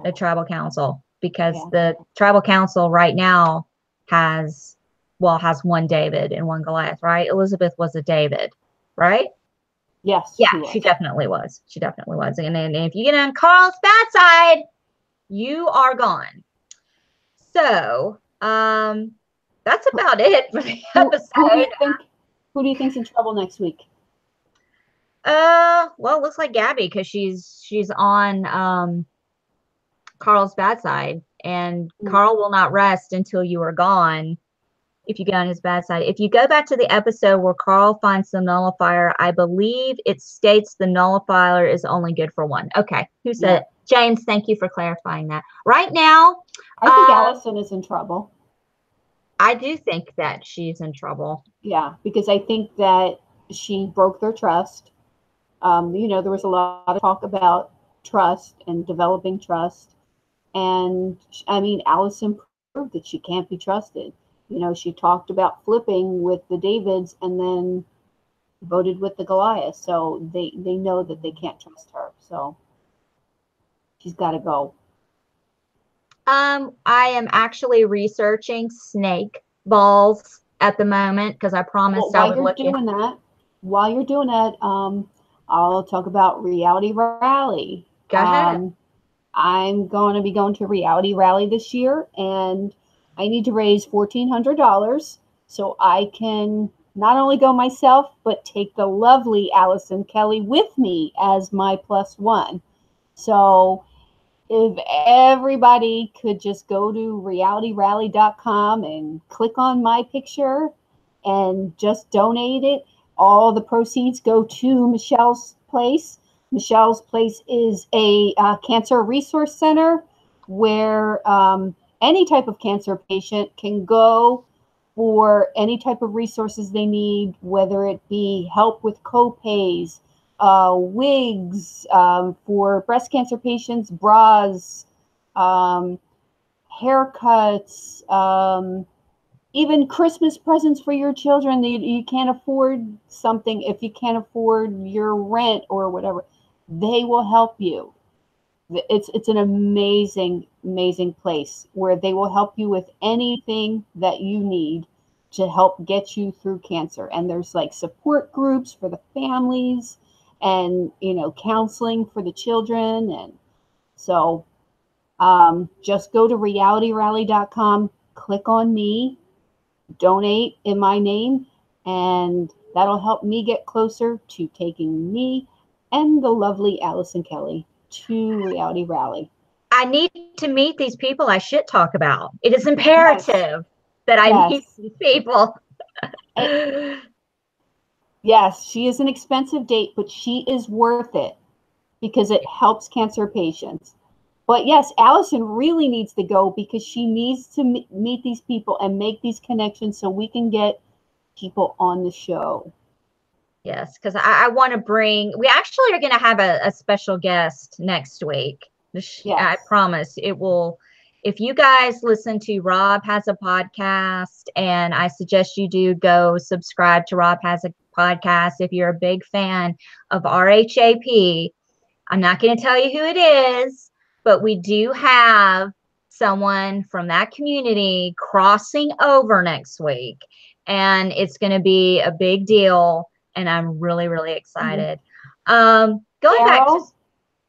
S1: the tribal council, because the tribal council right now has 1 David and 1 Goliath, right? Elizabeth was a David, right?
S2: Yes.
S1: Yeah, she definitely was. She definitely was. And if you get on Carl's bad side, you are gone. So, that's about it for the episode.
S2: Who do you think's in trouble next week?
S1: Well, it looks like Gabby, because she's on Carl's bad side, and Carl will not rest until you are gone. If you get on his bad side, if you go back to the episode where Carl finds the nullifier, I believe it states the nullifier is only good for 1. Okay, who said it? James, thank you for clarifying that. Right now,
S2: I think Alison is in trouble.
S1: I do think that she's in trouble.
S2: Yeah, because I think that she broke their trust. There was a lot of talk about trust and developing trust. And I mean, Alison proved that she can't be trusted. She talked about flipping with the Davids and then voted with the Goliath. So they know that they can't trust her. So she's got to go.
S1: I am actually researching snake balls at the moment, because I promised I would look into
S2: that. While you're doing that, I'll talk about Reality Rally.
S1: Go ahead.
S2: I'm going to be going to Reality Rally this year, and I need to raise $1,400 so I can not only go myself, but take the lovely Alison Kelly with me as my +1. So if everybody could just go to realityrally.com and click on my picture and just donate it, all the proceeds go to Michelle's Place. Michelle's Place is a cancer resource center where any type of cancer patient can go for any type of resources they need, whether it be help with co-pays, wigs for breast cancer patients, bras, haircuts, even Christmas presents for your children. You can't afford something, if you can't afford your rent or whatever, they will help you. It's an amazing place where they will help you with anything that you need to help get you through cancer. And there's like support groups for the families, and counseling for the children. And so just go to realityrally.com, click on me, donate in my name, and that'll help me get closer to taking me and the lovely Alison Kelly to Reality Rally.
S1: I need to meet these people I shit talk about. It is imperative that I meet these people.
S2: Yes, she is an expensive date, but she is worth it because it helps cancer patients. But yes, Alison really needs to go because she needs to meet these people and make these connections so we can get people on the show.
S1: Yes, because I want to bring, we actually are going to have a special guest next week. Yes. I promise it will. If you guys listen to Rob Has a Podcast, and I suggest you do go subscribe to Rob Has a Podcast. If you're a big fan of RHAP, I'm not going to tell you who it is, but we do have someone from that community crossing over next week, and it's going to be a big deal. And I'm really, really excited. Going back to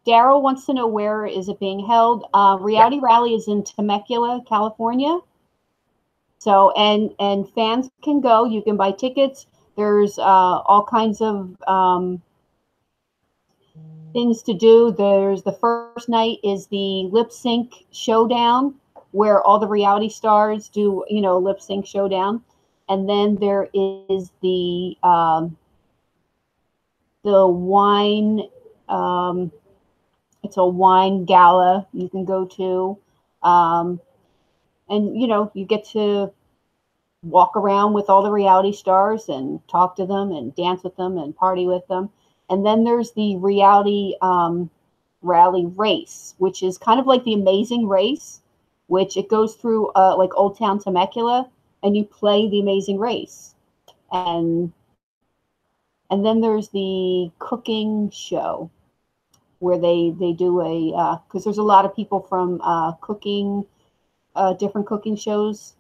S2: Daryl wants to know, where is it being held? Reality Rally is in Temecula, California. So, and fans can go. You can buy tickets. There's all kinds of things to do. There's the first night is the lip sync showdown, where all the reality stars do, lip sync showdown. And then there is the wine, it's a wine gala you can go to. And, you get to walk around with all the reality stars and talk to them and dance with them and party with them. And then there's the reality rally race, which is kind of like the Amazing Race, which it goes through like Old Town Temecula, and you play the Amazing Race. And then there's the cooking show, where they do because there's a lot of people from cooking, different cooking shows,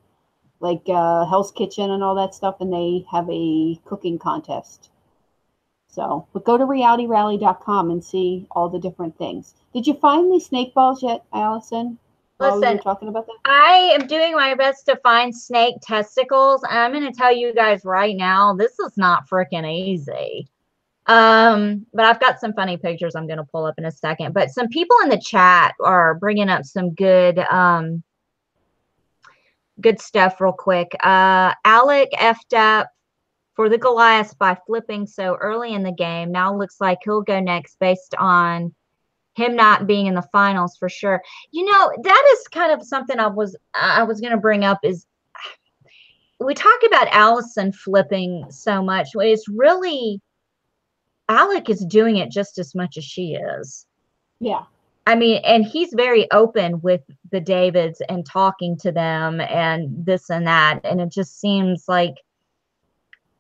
S2: like Hell's Kitchen and all that stuff, and they have a cooking contest. So, but go to realityrally.com and see all the different things. Did you find the snake balls yet, Alison?
S1: Listen,
S2: we were talking about that?
S1: I am doing my best to find snake testicles. I'm going to tell you guys right now, this is not freaking easy. But I've got some funny pictures I'm going to pull up in a second. But some people in the chat are bringing up some good stuff real quick. Alec effed up for the Goliath by flipping so early in the game. Now looks like he'll go next based on him not being in the finals for sure. That is kind of something I was going to bring up. Is we talk about Alison flipping so much. It's really Alec is doing it just as much as she is.
S2: Yeah.
S1: I mean, and he's very open with the Davids and talking to them and this and that. And it just seems like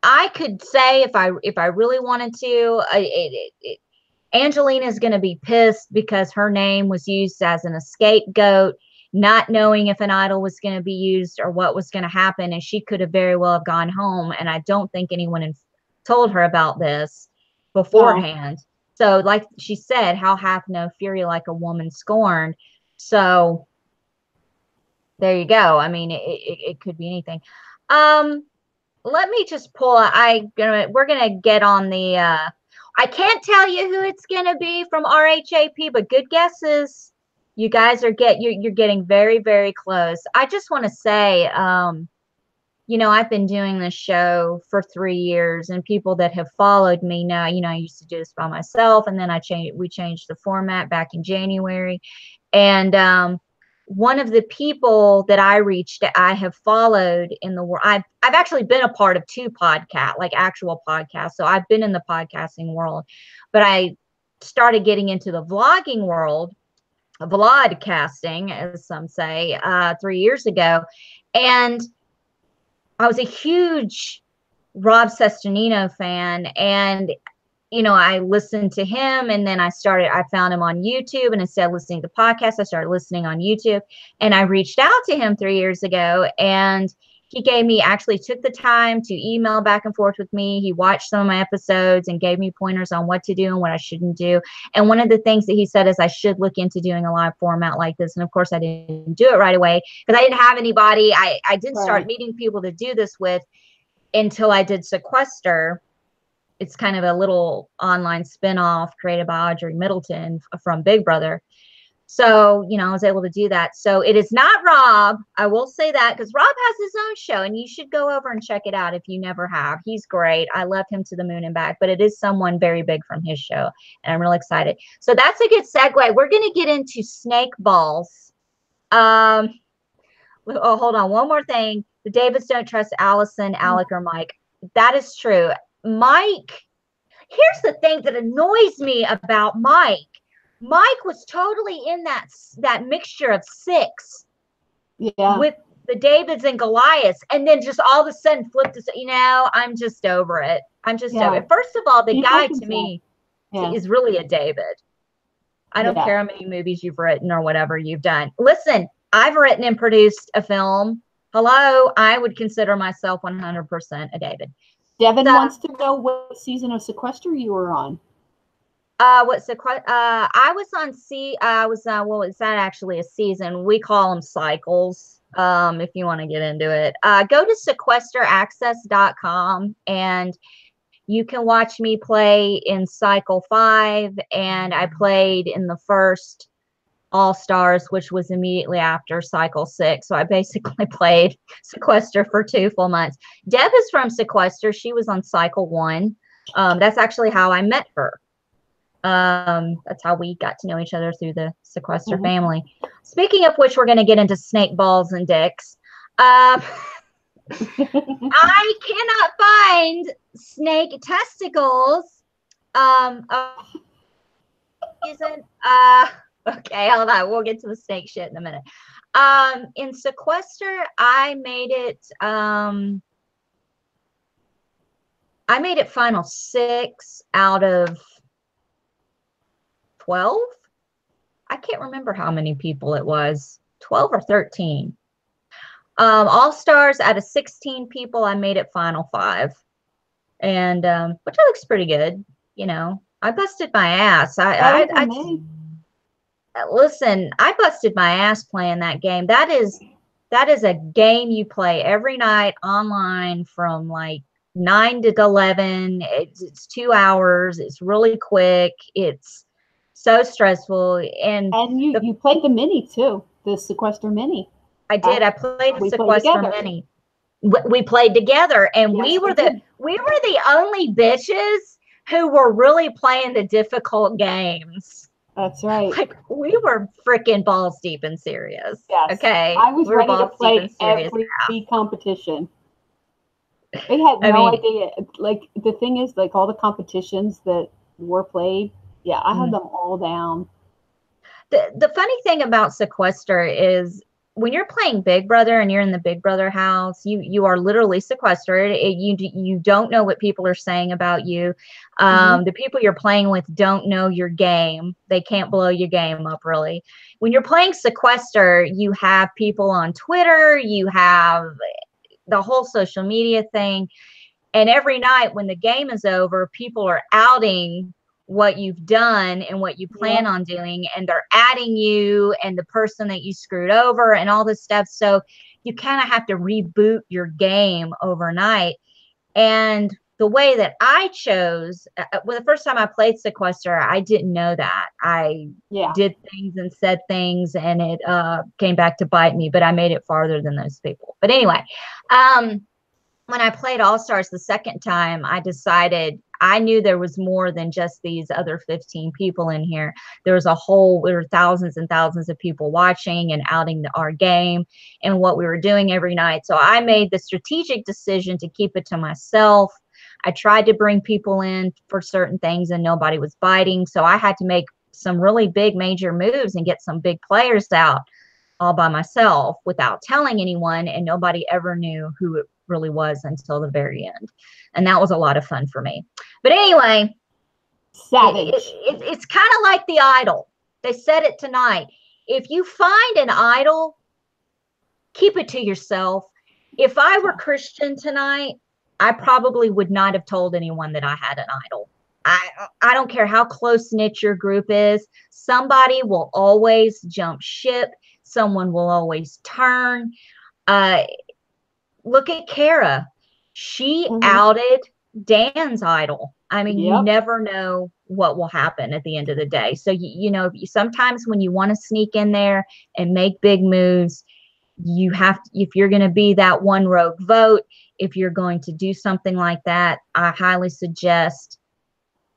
S1: I could say if I really wanted to, Angelina is going to be pissed because her name was used as an scapegoat, not knowing if an idol was going to be used or what was going to happen. And she could have very well have gone home. And I don't think anyone told her about this beforehand. No. So like she said, how hath no fury like a woman scorned. So there you go. I mean, it could be anything. Let me just pull. We're gonna get on the. I can't tell you who it's gonna be from RHAP, but good guesses. You guys are you're getting very, very close. I just want to say, you know, I've been doing this show for 3 years, and people that have followed me now, you know, I used to do this by myself, and then we changed the format back in January. And one of the people that I have followed in the world, I've actually been a part of 2 podcasts, like actual podcasts. So I've been in the podcasting world, but I started getting into the vlogging world, vlogcasting, as some say, 3 years ago. And I was a huge Rob Cesternino fan, and you know, I listened to him, and then I found him on YouTube, and instead of listening to podcasts, I started listening on YouTube, and I reached out to him 3 years ago, and he actually took the time to email back and forth with me. He watched some of my episodes and gave me pointers on what to do and what I shouldn't do. And one of the things that he said is I should look into doing a live format like this. And of course I didn't do it right away because I didn't have anybody. I didn't start meeting people to do this with until I did Sequester. It's kind of a little online spinoff created by Audrey Middleton from Big Brother. So, you know, I was able to do that. So it is not Rob. I will say that because Rob has his own show, and you should go over and check it out if you never have. He's great. I love him to the moon and back, but it is someone very big from his show, and I'm really excited. So that's a good segue. We're going to get into snake balls. Oh, hold on. One more thing. The Davids don't trust Alison, Alec, or Mike. That is true. Mike, here's the thing that annoys me about Mike. Mike was totally in that mixture of 6 with the Davids and Goliaths, and then just all of a sudden flipped to, you know, I'm just over it. I'm just over it. First of all, the guy to me is really a David. I don't care how many movies you've written or whatever you've done. Listen, I've written and produced a film. Hello, I would consider myself 100% a David.
S2: Devin wants to know what season of Sequester you were on.
S1: I was on well, it's not actually a season. We call them cycles. If you want to get into it, go to sequesteraccess.com and you can watch me play in cycle 5. And I played in the first All Stars, which was immediately after cycle 6. So I basically played Sequester for 2 full months. Deb is from Sequester. She was on cycle 1. That's actually how I met her. That's how we got to know each other, through the Sequester family. Speaking of which, we're going to get into snake balls and dicks. I cannot find snake testicles. Okay, hold on. We'll get to the snake shit in a minute. In Sequester, I made it final 6 out of 12. I can't remember how many people it was. 12 or 13. All Stars, out of 16 people, I made it final 5. And which looks pretty good. You know, I busted my ass. Listen, I busted my ass playing that game. That is a game you play every night online from like 9 to 11. It's 2 hours. It's really quick. It's so stressful. And
S2: you played the mini too, the Sequester mini.
S1: I did. I played the Sequester mini. We played together, and we were the only bitches who were really playing the difficult games.
S2: That's right.
S1: Like, we were freaking balls deep and serious.
S2: Yes.
S1: Okay.
S2: I was ready to play every competition. They had no idea. Like, the thing is, like, all the competitions that were played, I had them all down.
S1: The funny thing about Sequester is, when you're playing Big Brother and you're in the Big Brother house, you are literally sequestered. You don't know what people are saying about you. The people you're playing with don't know your game. They can't blow your game up, really. When you're playing Sequester, you have people on Twitter, you have the whole social media thing. And every night when the game is over, people are outing what you've done and what you plan on doing, and they're adding you and the person that you screwed over and all this stuff. So you kind of have to reboot your game overnight. And the way that I chose, well, the first time I played Sequester, I didn't know that. I did things and said things, and it came back to bite me, but I made it farther than those people. But anyway, when I played All-Stars the second time, I decided I knew there was more than just these other 15 people in here. There were thousands and thousands of people watching and outing our game and what we were doing every night. So I made the strategic decision to keep it to myself. I tried to bring people in for certain things and nobody was biting. So I had to make some really big major moves and get some big players out all by myself without telling anyone. And nobody ever knew who it really was until the very end. And that was a lot of fun for me. But anyway,
S2: savage.
S1: It's kind of like the idol. They said it tonight. If you find an idol, keep it to yourself. If I were Christian tonight, I probably would not have told anyone that I had an idol. I don't care how close-knit your group is. Somebody will always jump ship. Someone will always turn. Look at Kara. She outed Dan's idol. I mean, you never know what will happen at the end of the day. So, sometimes when you want to sneak in there and make big moves, you have to, if you're going to be that one rogue vote, if you're going to do something like that, I highly suggest,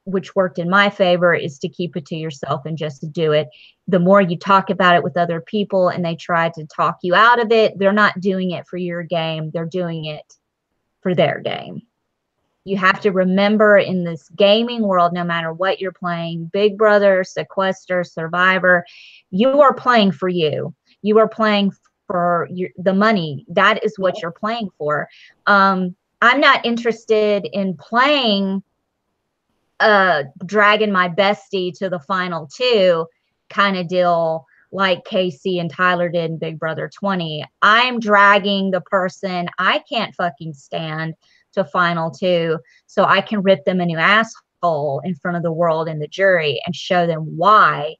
S1: which worked in my favor, is to keep it to yourself and just to do it. The more you talk about it with other people and they try to talk you out of it, they're not doing it for your game. They're doing it for their game. You have to remember, in this gaming world, no matter what you're playing, Big Brother, Sequester, Survivor, you are playing for you. You are playing for the money. That is what you're playing for. I'm not interested in playing dragging my bestie to the final two kind of deal like Casey and Tyler did in Big Brother 20. I'm dragging the person I can't fucking stand to final two so I can rip them a new asshole in front of the world and the jury and show them why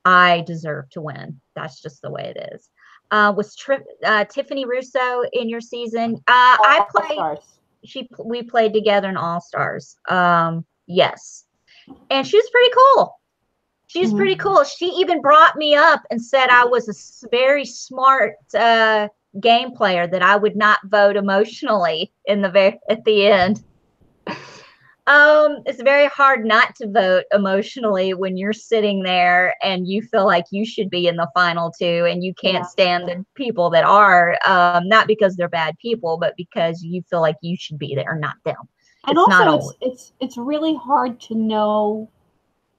S1: I deserve to win. That's just the way it is. Was Tiffany Russo in your season? I played. We played together in All Stars. Yes, and she was pretty cool. She's pretty cool. She even brought me up and said I was a very smart game player, that I would not vote emotionally at the end. It's very hard not to vote emotionally when you're sitting there and you feel like you should be in the final two and you can't stand the people that are, not because they're bad people, but because you feel like you should be there, not them.
S2: And also, it's really hard to know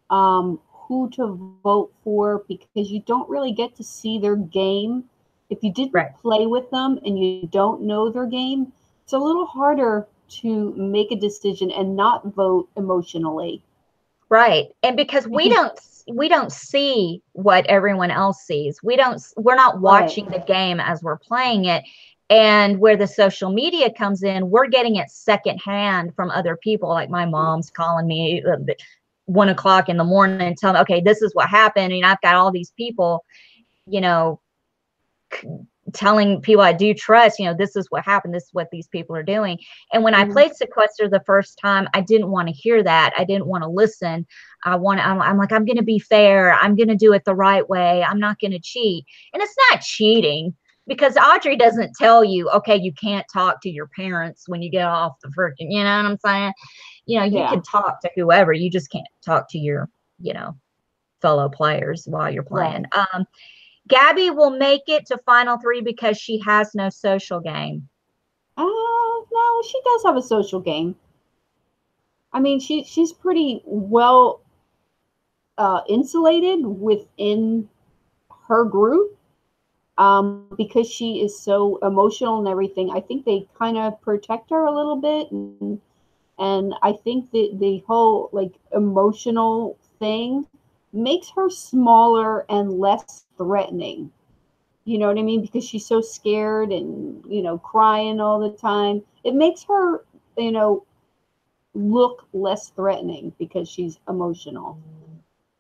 S2: who to vote for, because you don't really get to see their game. If you didn't play with them and you don't know their game, it's a little harder to make a decision and not vote emotionally.
S1: Right. And because we don't see what everyone else sees. We're not watching the game as we're playing it. And where the social media comes in, we're getting it secondhand from other people. Like my mom's calling me 1 o'clock in the morning and telling me, okay, this is what happened. And I've got all these people, telling people I do trust, this is what happened. This is what these people are doing. And when I played Sequester the first time, I didn't want to hear that. I didn't want to listen. I'm like, I'm going to be fair. I'm going to do it the right way. I'm not going to cheat. And it's not cheating, because Audrey doesn't tell you, okay, you can't talk to your parents when you get off the freaking, you know what I'm saying? You can talk to whoever. You just can't talk to your, fellow players while you're playing. Right. Gabby will make it to final three because she has no social game.
S2: No, she does have a social game. I mean, she's pretty well insulated within her group. Because she is so emotional and everything. I think they kind of protect her a little bit, and I think that the whole emotional thing makes her smaller and less threatening. You know what I mean? Because she's so scared and crying all the time. It makes her look less threatening because she's emotional.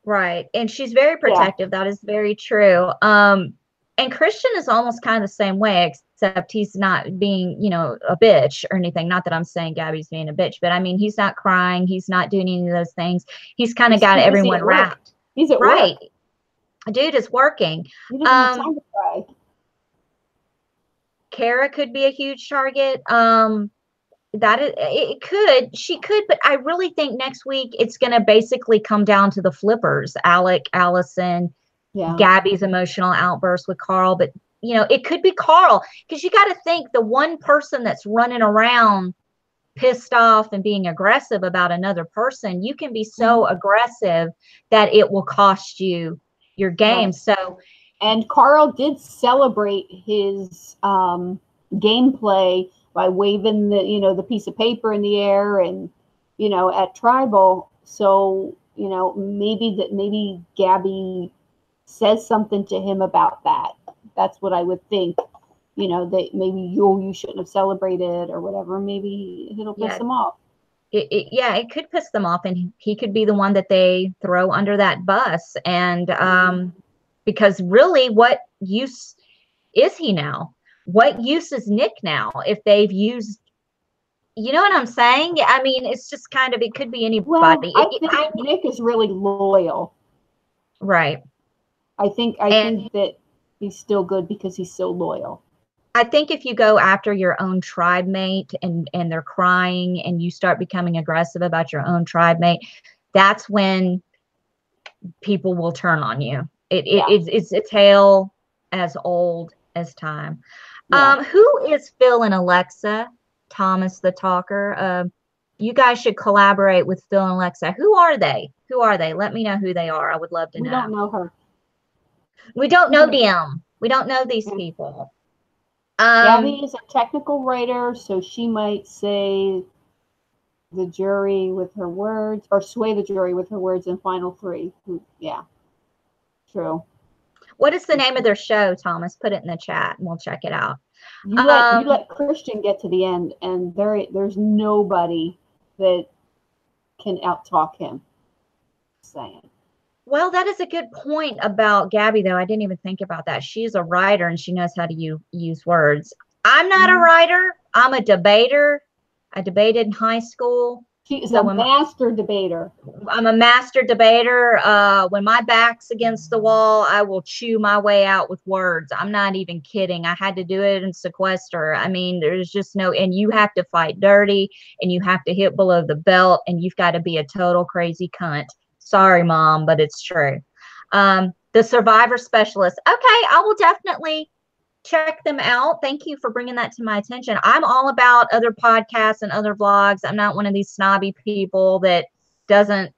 S1: Right, and she's very protective. That is very true. And Christian is almost kind of the same way, except he's not being, you know, a bitch or anything. Not that I'm saying Gabby's being a bitch, but I mean, he's not crying. He's not doing any of those things. He's kind of got everyone wrapped.
S2: He's at
S1: right.
S2: work.
S1: Dude is working.
S2: He doesn't have time to cry.
S1: Kara could be a huge target. She could, but I really think next week it's going to basically come down to the flippers, Alec, Alison, Gabby's emotional outburst with Carl. But, you know, it could be Carl, because you got to think the one person that's running around pissed off and being aggressive about another person, you can be so aggressive that it will cost you your game. Right. So,
S2: and Carl did celebrate his gameplay by waving the piece of paper in the air and, at Tribal. So, maybe Gabby says something to him about that. That's what I would think. That maybe you shouldn't have celebrated or whatever. Maybe it'll piss them off.
S1: It could piss them off, and he could be the one that they throw under that bus. And because really, what use is he now? What use is Nick now if they've used, you know what I'm saying? I mean, it's just kind of, it could be anybody.
S2: Well, I think Nick is really loyal.
S1: Right.
S2: I think that he's still good because he's so loyal.
S1: I think if you go after your own tribe mate and they're crying and you start becoming aggressive about your own tribe mate, that's when people will turn on you. It's a tale as old as time. Yeah. Who is Phil and Alexa? Thomas the Talker. You guys should collaborate with Phil and Alexa. Who are they? Let me know who they are. I would love to know.
S2: We don't know her.
S1: We don't know them. We don't know these people.
S2: Gabby is a technical writer, so she might say the jury with her words, or sway the jury with her words in final three. Yeah, true.
S1: What is the name of their show, Thomas? Put it in the chat and we'll check it out.
S2: You let Christian get to the end, and there's nobody that can out-talk him. Saying.
S1: Well, that is a good point about Gabby, though. I didn't even think about that. She's a writer, and she knows how to use words. I'm not a writer. I'm a debater. I debated in high school.
S2: She's a master debater.
S1: I'm a master debater. When my back's against the wall, I will chew my way out with words. I'm not even kidding. I had to do it in sequester. I mean, there's just no, and you have to fight dirty, and you have to hit below the belt, and you've got to be a total crazy cunt. Sorry, Mom, but it's true. The Survivor Specialist. Okay, I will definitely check them out. Thank you for bringing that to my attention. I'm all about other podcasts and other vlogs. I'm not one of these snobby people that doesn't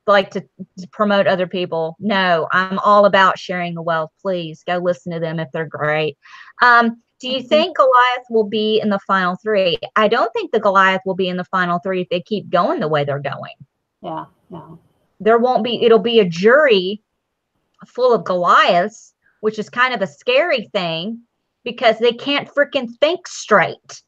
S1: like to promote other people. No, I'm all about sharing the wealth. Please go listen to them if they're great. Do you think Goliath will be in the final three? I don't think the Goliath will be in the final three if they keep going the way they're going.
S2: Yeah, no.
S1: There won't be, it'll be a jury full of Goliaths, which is kind of a scary thing because they can't freaking think straight.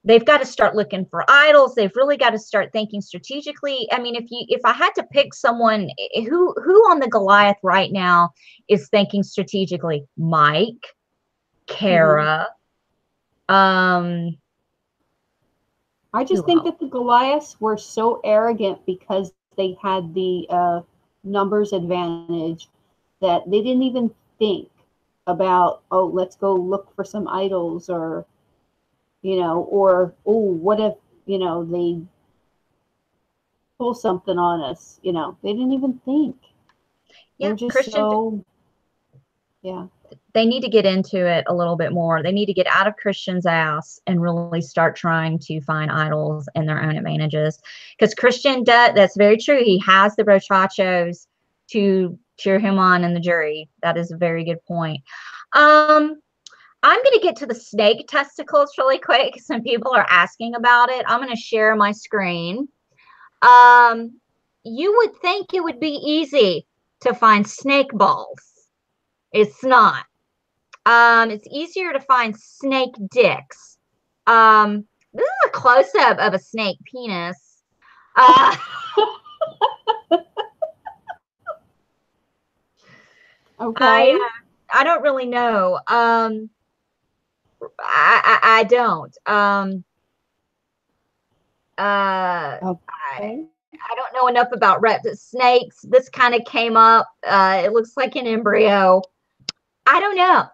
S1: They've got to start looking for idols. They've really got to start thinking strategically. I mean, if I had to pick someone who on the Goliath right now is thinking strategically, Mike, Kara,
S2: I just think that the Goliaths were so arrogant because they had the numbers advantage that they didn't even think about, oh, let's go look for some idols, or, or, oh, what if, they pull something on us, they didn't even think.
S1: Yeah,
S2: They're just
S1: Christian, they need to get into it a little bit more. They need to get out of Christian's ass and really start trying to find idols and their own advantages. Because Christian does, that's very true. He has the brochachos to cheer him on in the jury. That is a very good point. I'm going to get to the snake testicles really quick. Some people are asking about it. I'm going to share my screen. You would think it would be easy to find snake balls. It's not. It's easier to find snake dicks. This is a close-up of a snake penis.
S2: Okay.
S1: I don't really know. I don't.
S2: Okay.
S1: I don't know enough about snakes. This kind of came up. It looks like an embryo. I don't know.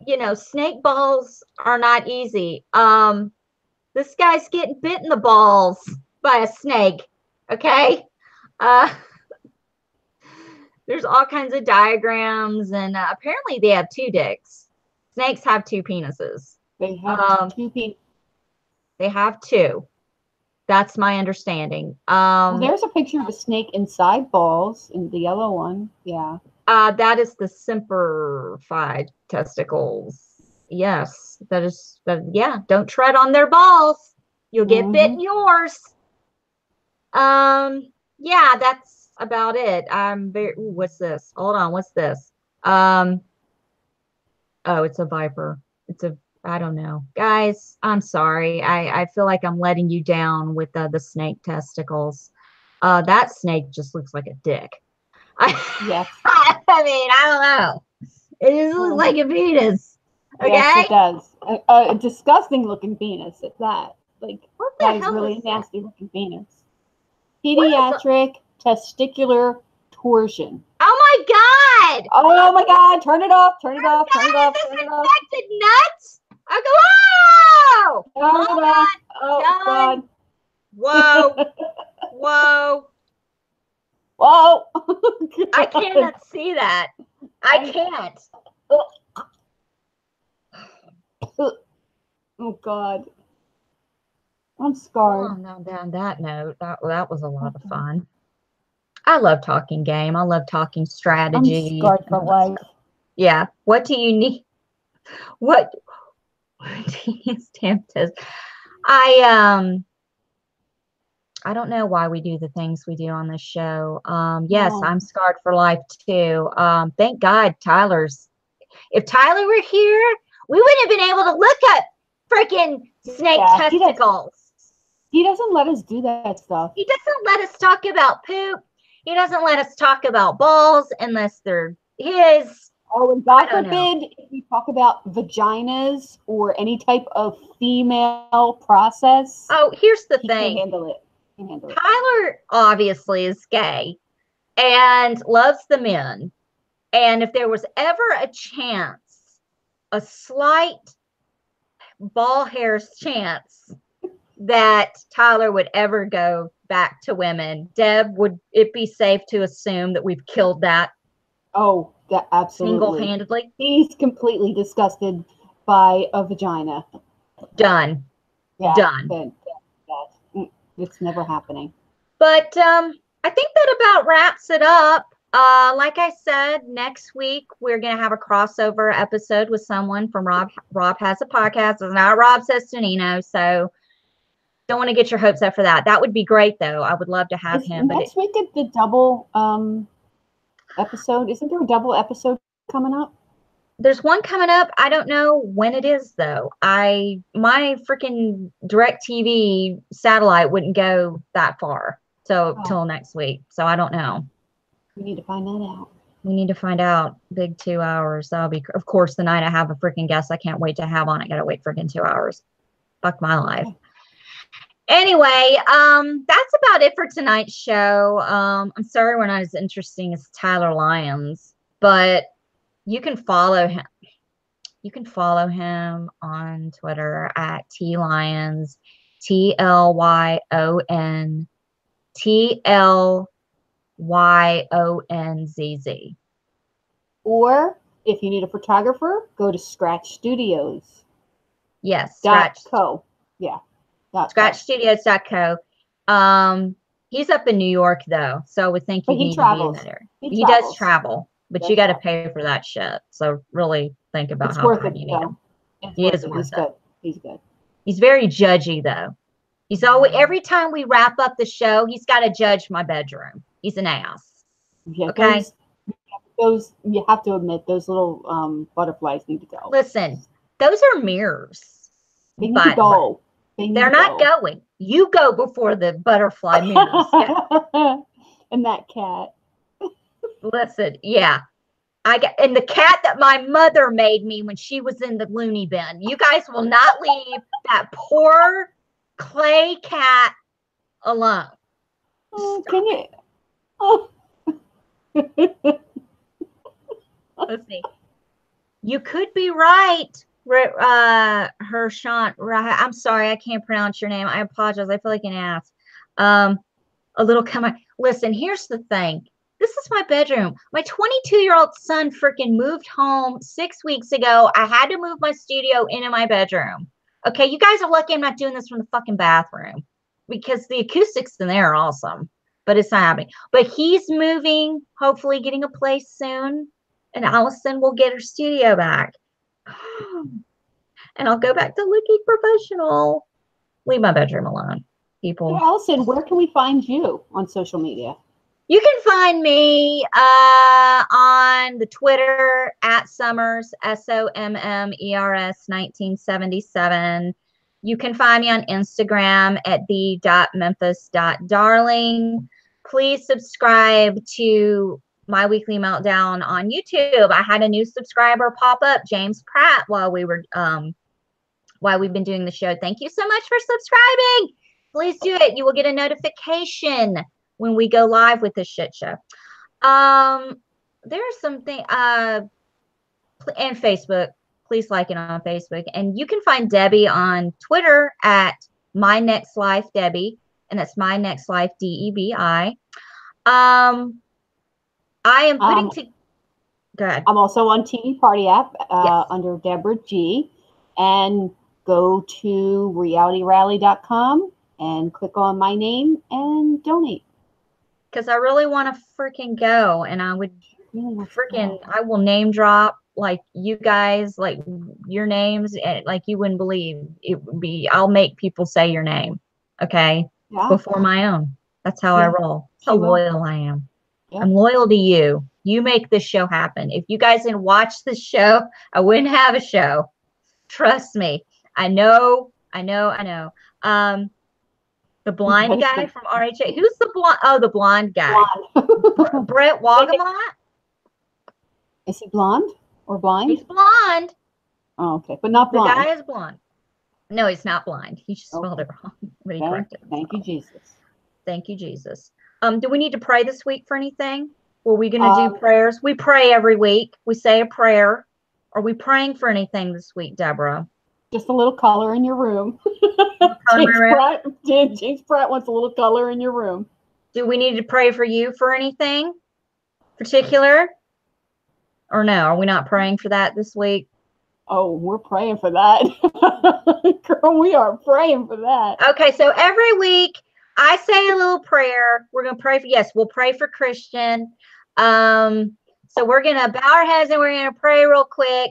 S1: You know, snake balls are not easy. This guy's getting bit in the balls by a snake. Okay. Uh, there's all kinds of diagrams, and apparently they have two dicks. Snakes have two penises.
S2: They have two penises.
S1: They have two. That's my understanding.
S2: Well, there's a picture of a snake inside balls in the yellow one. Yeah.
S1: That is the simplified testicles. Yes, that is. Yeah, don't tread on their balls. You'll get bit in yours. Yeah, that's about it. I'm very. Ooh, what's this? Hold on. What's this? Oh, it's a viper. I don't know, guys. I'm sorry. I feel like I'm letting you down with the snake testicles. That snake just looks like a dick.
S2: Yes.
S1: I mean, I don't know. It just looks like a penis. Okay?
S2: Yes, it does. A disgusting looking penis at that. Like,
S1: what the
S2: that
S1: hell
S2: is really
S1: is
S2: nasty looking penis. Pediatric testicular torsion.
S1: Oh my god!
S2: Oh my god! Turn it off! Turn it off! Turn it off!
S1: Is
S2: Turn
S1: this
S2: it off!
S1: infected nuts? I go, whoa!
S2: Turn it off! Oh god!
S1: Whoa! Whoa!
S2: Whoa!
S1: I cannot see that. I can't.
S2: Oh god. I'm scarred.
S1: Oh, now down that note, that was a lot of fun. I love talking game. I love talking strategy.
S2: I'm scarred for life.
S1: Yeah. What do you need? What do you stamp test? I don't know why we do the things we do on this show. Yes, I'm scarred for life too. Thank God if Tyler were here, we wouldn't have been able to look up freaking snake testicles.
S2: He doesn't let us do that stuff.
S1: He doesn't let us talk about poop. He doesn't let us talk about balls unless they're his.
S2: Oh, and God forbid if we talk about vaginas or any type of female process.
S1: Oh, here's the thing.
S2: Can't handle it.
S1: Tyler obviously is gay and loves the men. And if there was ever a chance, a slight ball hair's chance that Tyler would ever go back to women, Deb, would it be safe to assume that we've killed that?
S2: Oh, that absolutely.
S1: Single-handedly?
S2: He's completely disgusted by a vagina.
S1: Done.
S2: Yeah,
S1: done.
S2: It's never happening.
S1: But I think that about wraps it up. Like I said, next week we're going to have a crossover episode with someone from Rob Has a Podcast. It's not Rob Sestonino, so don't want to get your hopes up for that. That would be great, though. I would love to have him.
S2: Next week at the double episode. Isn't there a double episode coming up?
S1: There's one coming up. I don't know when it is, though. My freaking DirecTV satellite wouldn't go that far till next week, so I don't know.
S2: We need to find that out.
S1: We need to find out. Big 2 hours. That'll be, of course, the night I have a freaking guest I can't wait to have on. I gotta wait freaking 2 hours. Fuck my life. Anyway, that's about it for tonight's show. I'm sorry we're not as interesting as Tyler Lyons, but you can follow him. You can follow him on Twitter at TLyons, TLYON, TLYONZZ.
S2: Or if you need a photographer, go to Scratch Studios.
S1: Yes,
S2: .co. Yeah.
S1: ScratchStudios.co. He's up in New York though, so I would think you need to be there. He does travel, but you got to pay for that shit. So really think about how bad you need him. He is worth it.
S2: He's good.
S1: He's very judgy though. He's always every time we wrap up the show, he's got to judge my bedroom. He's an ass.
S2: Yeah,
S1: okay.
S2: Those you have to admit, those little butterflies need to go.
S1: Listen, those are mirrors.
S2: They need to go.
S1: They're not going. You go before the butterfly mirrors.
S2: And that cat.
S1: Listen, yeah. and the cat that my mother made me when she was in the loony bin. You guys will not leave that poor clay cat alone.
S2: Oh, can you? Oh.
S1: Let's see. You could be right, Hershant. Right. I'm sorry, I can't pronounce your name. I apologize. I feel like an ass. A little comment. Listen, here's the thing. This is my bedroom. My 22-year-old son freaking moved home 6 weeks ago. I had to move my studio into my bedroom. Okay, you guys are lucky I'm not doing this from the fucking bathroom because the acoustics in there are awesome, but it's not happening. But he's moving, hopefully getting a place soon, and Alison will get her studio back. And I'll go back to looking professional. Leave my bedroom alone, people.
S2: Hey, Alison, where can we find you on social media?
S1: You can find me on the Twitter at Summers, SOMMERS 1977. You can find me on Instagram at the.memphis.darling. Please subscribe to My Weekly Meltdown on YouTube. I had a new subscriber pop up, James Pratt, while we've been doing the show. Thank you so much for subscribing. Please do it. You will get a notification when we go live with this shit show. There's something and Facebook. Please like it on Facebook. And you can find Debbie on Twitter at My Next Life Debbie, and that's My Next Life DEBI. I am putting to go ahead.
S2: I'm also on TV Party app
S1: Yes.
S2: under Deborah G, and go to realityrally.com and click on my name and donate.
S1: Because I really want to freaking go, and I would I will name drop like you guys, like your names, and like you wouldn't believe it would be. I'll make people say your name, okay, before my own. That's how I roll. That's how loyal I am. Yeah. I'm loyal to you. You make this show happen. If you guys didn't watch this show, I wouldn't have a show. Trust me. I know. The blind guy from RHA. Who's the blonde? Oh, the blonde guy. Brett Wagamont.
S2: Is he blonde or blind?
S1: He's blonde.
S2: Oh, okay. But not blind.
S1: The guy is blonde. No, he's not blind. He just spelled it wrong. But he corrected it.
S2: Thank you, Jesus.
S1: Thank you, Jesus. Do we need to pray this week for anything? Were we going to do prayers? We pray every week. We say a prayer. Are we praying for anything this week, Deborah?
S2: Just a little color in your room. James Pratt wants a little color in your room.
S1: Do we need to pray for you for anything particular? Or no? Are we not praying for that this week?
S2: Oh, we're praying for that. Girl, we are praying for that.
S1: Okay, so every week I say a little prayer. We're going to pray for, we'll pray for Christian. So we're going to bow our heads and we're going to pray real quick.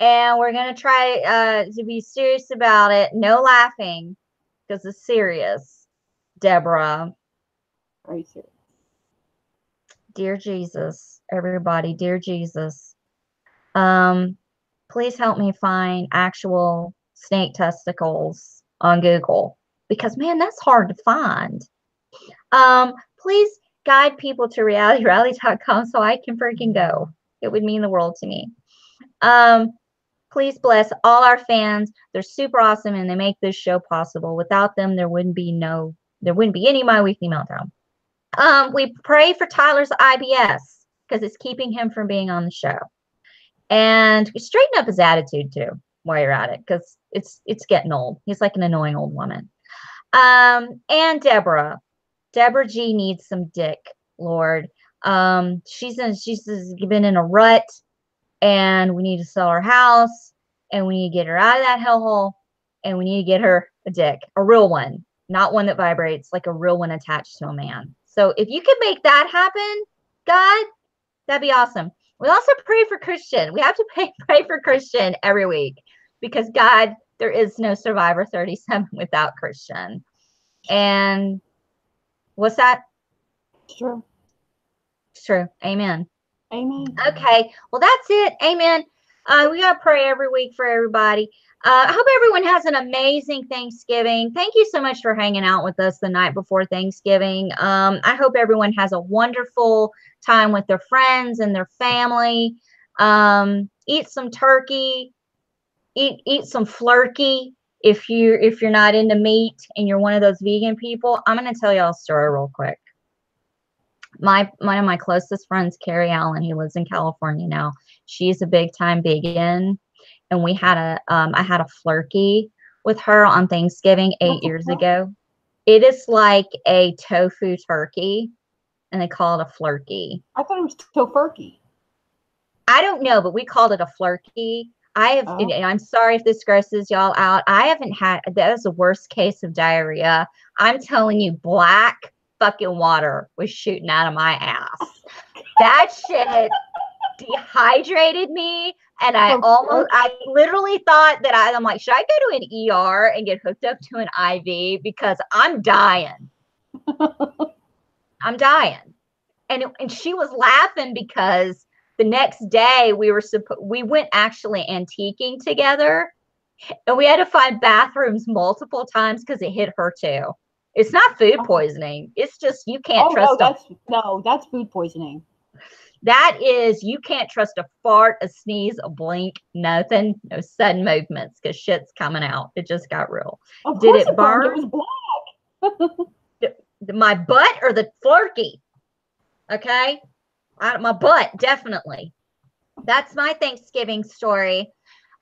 S1: And we're going to try to be serious about it. No laughing, because it's serious. Deborah.
S2: Very serious.
S1: Dear Jesus, everybody, dear Jesus, please help me find actual snake testicles on Google. Because, man, that's hard to find. Please guide people to realityrally.com so I can freaking go. It would mean the world to me. Please bless all our fans. They're super awesome and they make this show possible. Without them, there wouldn't be any My Weekly Meltdown. We pray for Tyler's IBS because it's keeping him from being on the show. And straighten up his attitude too while you're at it, because it's getting old. He's like an annoying old woman. And Deborah G needs some dick, Lord. She's been in a rut. And we need to sell her house, and we need to get her out of that hellhole, and we need to get her a dick, a real one, not one that vibrates, like a real one attached to a man. So if you could make that happen, God, that'd be awesome. We also pray for Christian. We have to pray for Christian every week because, God, there is no Survivor 37 without Christian. And what's that?
S2: It's true.
S1: It's true. Amen.
S2: Amen.
S1: Okay. Well, that's it. Amen. We got to pray every week for everybody. I hope everyone has an amazing Thanksgiving. Thank you so much for hanging out with us the night before Thanksgiving. I hope everyone has a wonderful time with their friends and their family. Eat some turkey, eat some flurkey. If you're not into meat and you're one of those vegan people, I'm gonna tell y'all a story real quick. One of my closest friends, Carrie Allen, he lives in California now. She's a big time vegan, and we had I had a flurkey with her on Thanksgiving 8 years ago. It is like a tofu turkey, and they call it a flurkey.
S2: I thought it was tofurkey.
S1: I don't know, but we called it a flurkey. And I'm sorry if this grosses y'all out. I haven't had, that was the worst case of diarrhea. I'm telling you, black fucking water was shooting out of my ass. That shit dehydrated me. And I literally thought that I'm like, should I go to an ER and get hooked up to an IV? Because I'm dying. I'm dying. And she was laughing because the next day we went actually antiquing together, and we had to find bathrooms multiple times because it hit her too. It's not food poisoning. It's just you can't trust.
S2: That's food poisoning.
S1: That is, you can't trust a fart, a sneeze, a blink, nothing, no sudden movements because shit's coming out. It just got real.
S2: Did it burn? It was
S1: black. My butt or the flurkey? Okay. My butt, definitely. That's my Thanksgiving story.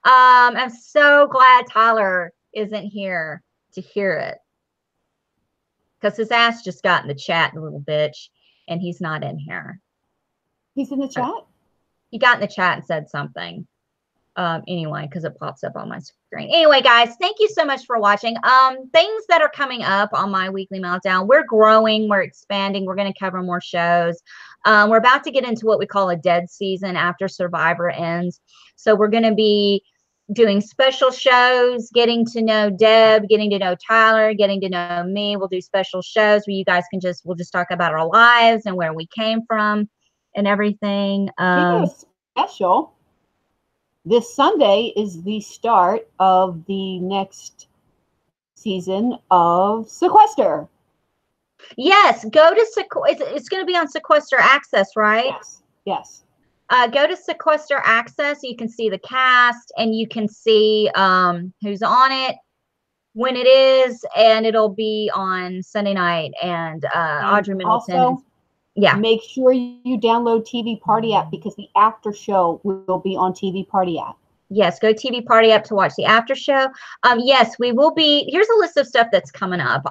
S1: I'm so glad Tyler isn't here to hear it, because his ass just got in the chat, the little bitch, and he's not in here.
S2: He's in the chat?
S1: He got in the chat and said something. Anyway, because it pops up on my screen. Anyway, guys, thank you so much for watching. Things that are coming up on my weekly meltdown. We're growing, we're expanding, we're going to cover more shows. We're about to get into what we call a dead season after Survivor ends. So we're going to be doing special shows, getting to know Deb, getting to know Tyler, getting to know me. We'll do special shows where you guys we'll just talk about our lives and where we came from and everything.
S2: Special. This Sunday is the start of the next season of Sequester.
S1: Yes, go to it's going to be on Sequester Access, right?
S2: Yes.
S1: Go to Sequester Access. You can see the cast and you can see who's on it, when it is, and it'll be on Sunday night. And Audrey Middleton.
S2: Also, make sure you download TV Party app, because the after show will be on TV Party app.
S1: Yes, go TV Party app to watch the after show. Yes, we will be. Here's a list of stuff that's coming up.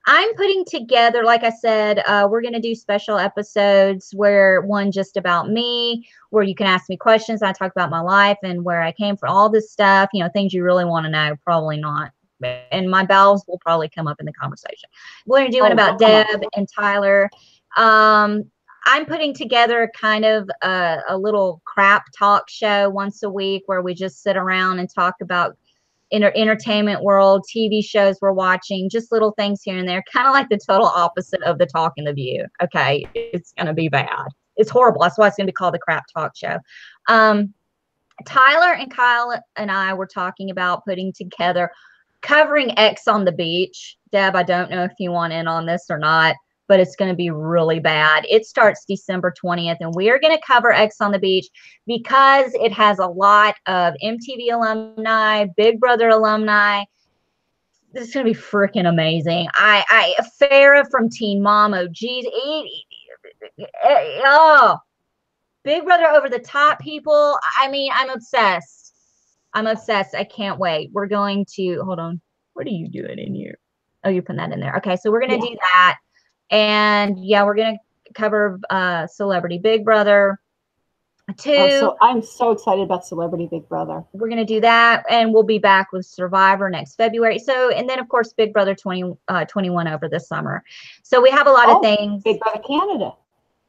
S1: I'm putting together, like I said, we're going to do special episodes where one just about me, where you can ask me questions. I talk about my life and where I came from, all this stuff, things you really want to know. Probably not. And my bowels will probably come up in the conversation. We're going to do one about Deb and Tyler. I'm putting together kind of a little crap talk show once a week where we just sit around and talk about entertainment world, TV shows we're watching, just little things here and there, kind of like the total opposite of the Talk and the View. Okay, it's going to be bad. It's horrible. That's why it's going to be called the crap talk show. Tyler and Kyle and I were talking about putting together, covering X on the Beach. Deb, I don't know if you want in on this or not, but it's going to be really bad. It starts December 20th, and we are going to cover X on the Beach because it has a lot of MTV alumni, Big Brother alumni. This is going to be freaking amazing. Farrah from Teen Mom, OGs. Big Brother over the top people. I mean, I'm obsessed. I can't wait. We're going to, hold on. What are you doing in here? Oh, you're putting that in there. Okay, so we're going to do that. And yeah, we're going to cover Celebrity Big Brother 2.
S2: So I'm so excited about Celebrity Big Brother.
S1: We're going to do that, and we'll be back with Survivor next February. So, and then of course, Big Brother 21 over this summer. So we have a lot of things.
S2: Big Brother Canada.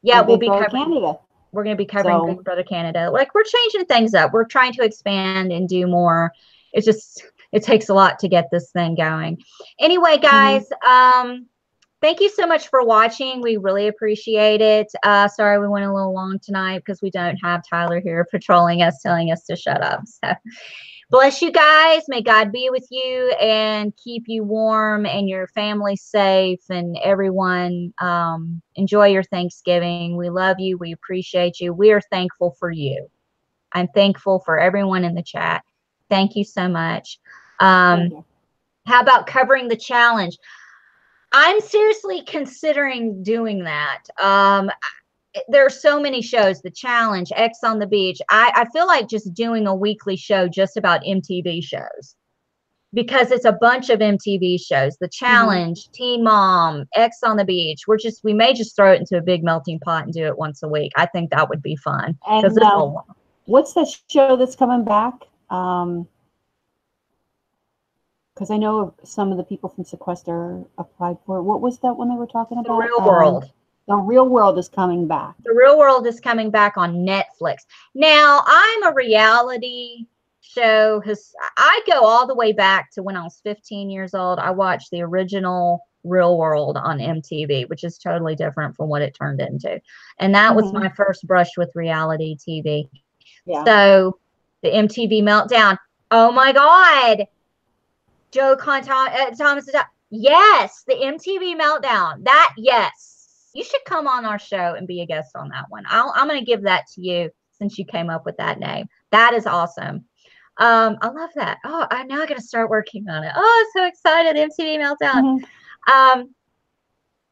S1: Yeah, we'll be covering Canada. We're going to be covering Big Brother Canada. Like, we're changing things up. We're trying to expand and do more. It's just, it takes a lot to get this thing going. Anyway, guys, thank you so much for watching. We really appreciate it. Sorry we went a little long tonight because we don't have Tyler here patrolling us, telling us to shut up. So bless you guys. May God be with you and keep you warm and your family safe, and everyone enjoy your Thanksgiving. We love you. We appreciate you. We are thankful for you. I'm thankful for everyone in the chat. Thank you so much. How about covering the challenge? I'm seriously considering doing that. There are so many shows, the challenge, X on the Beach. I feel like just doing a weekly show just about MTV shows, because it's a bunch of MTV shows, the challenge, Teen Mom, X on the Beach. We may just throw it into a big melting pot and do it once a week. I think that would be fun.
S2: And what's the show that's coming back? Because I know some of the people from Sequester applied for it. What was that one they were talking about?
S1: The Real World.
S2: The Real World is coming back.
S1: The Real World is coming back on Netflix. Now, I'm a reality show because I go all the way back to when I was 15 years old. I watched the original Real World on MTV, which is totally different from what it turned into. And that was my first brush with reality TV. Yeah. So the MTV Meltdown. Oh my God. Joe Thomas. Yes, the MTV Meltdown. Yes. You should come on our show and be a guest on that one. I'm going to give that to you since you came up with that name. That is awesome. I love that. Oh, I'm now going to start working on it. Oh, I'm so excited. MTV Meltdown.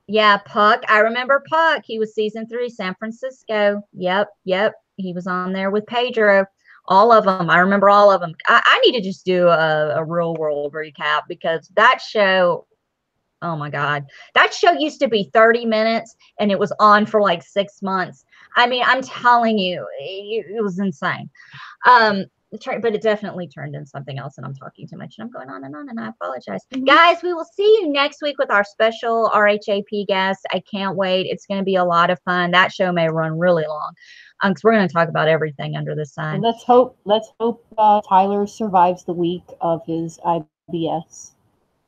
S1: Yeah, Puck. I remember Puck. He was season 3, San Francisco. Yep. He was on there with Pedro. All of them. I remember all of them. I need to just do a Real World recap because that show, oh my God, that show used to be 30 minutes and it was on for like 6 months. I mean, I'm telling you, it was insane. But it definitely turned into something else, and I'm talking too much and I'm going on, and I apologize. Guys, we will see you next week with our special RHAP guest. I can't wait. It's going to be a lot of fun. That show may run really long because we're going to talk about everything under the sun.
S2: And let's hope Tyler survives the week of his IBS.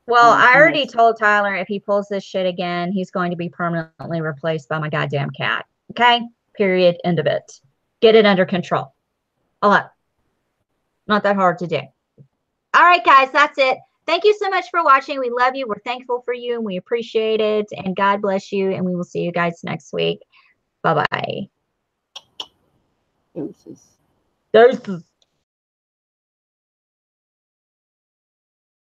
S1: Well, I already told Tyler if he pulls this shit again, he's going to be permanently replaced by my goddamn cat. Okay? Period. End of it. Get it under control. Not that hard to do. All right, guys, that's it. Thank you so much for watching. We love you. We're thankful for you, and we appreciate it. And God bless you. And we will see you guys next week. Bye-bye.
S2: Deuces.
S1: Deuces.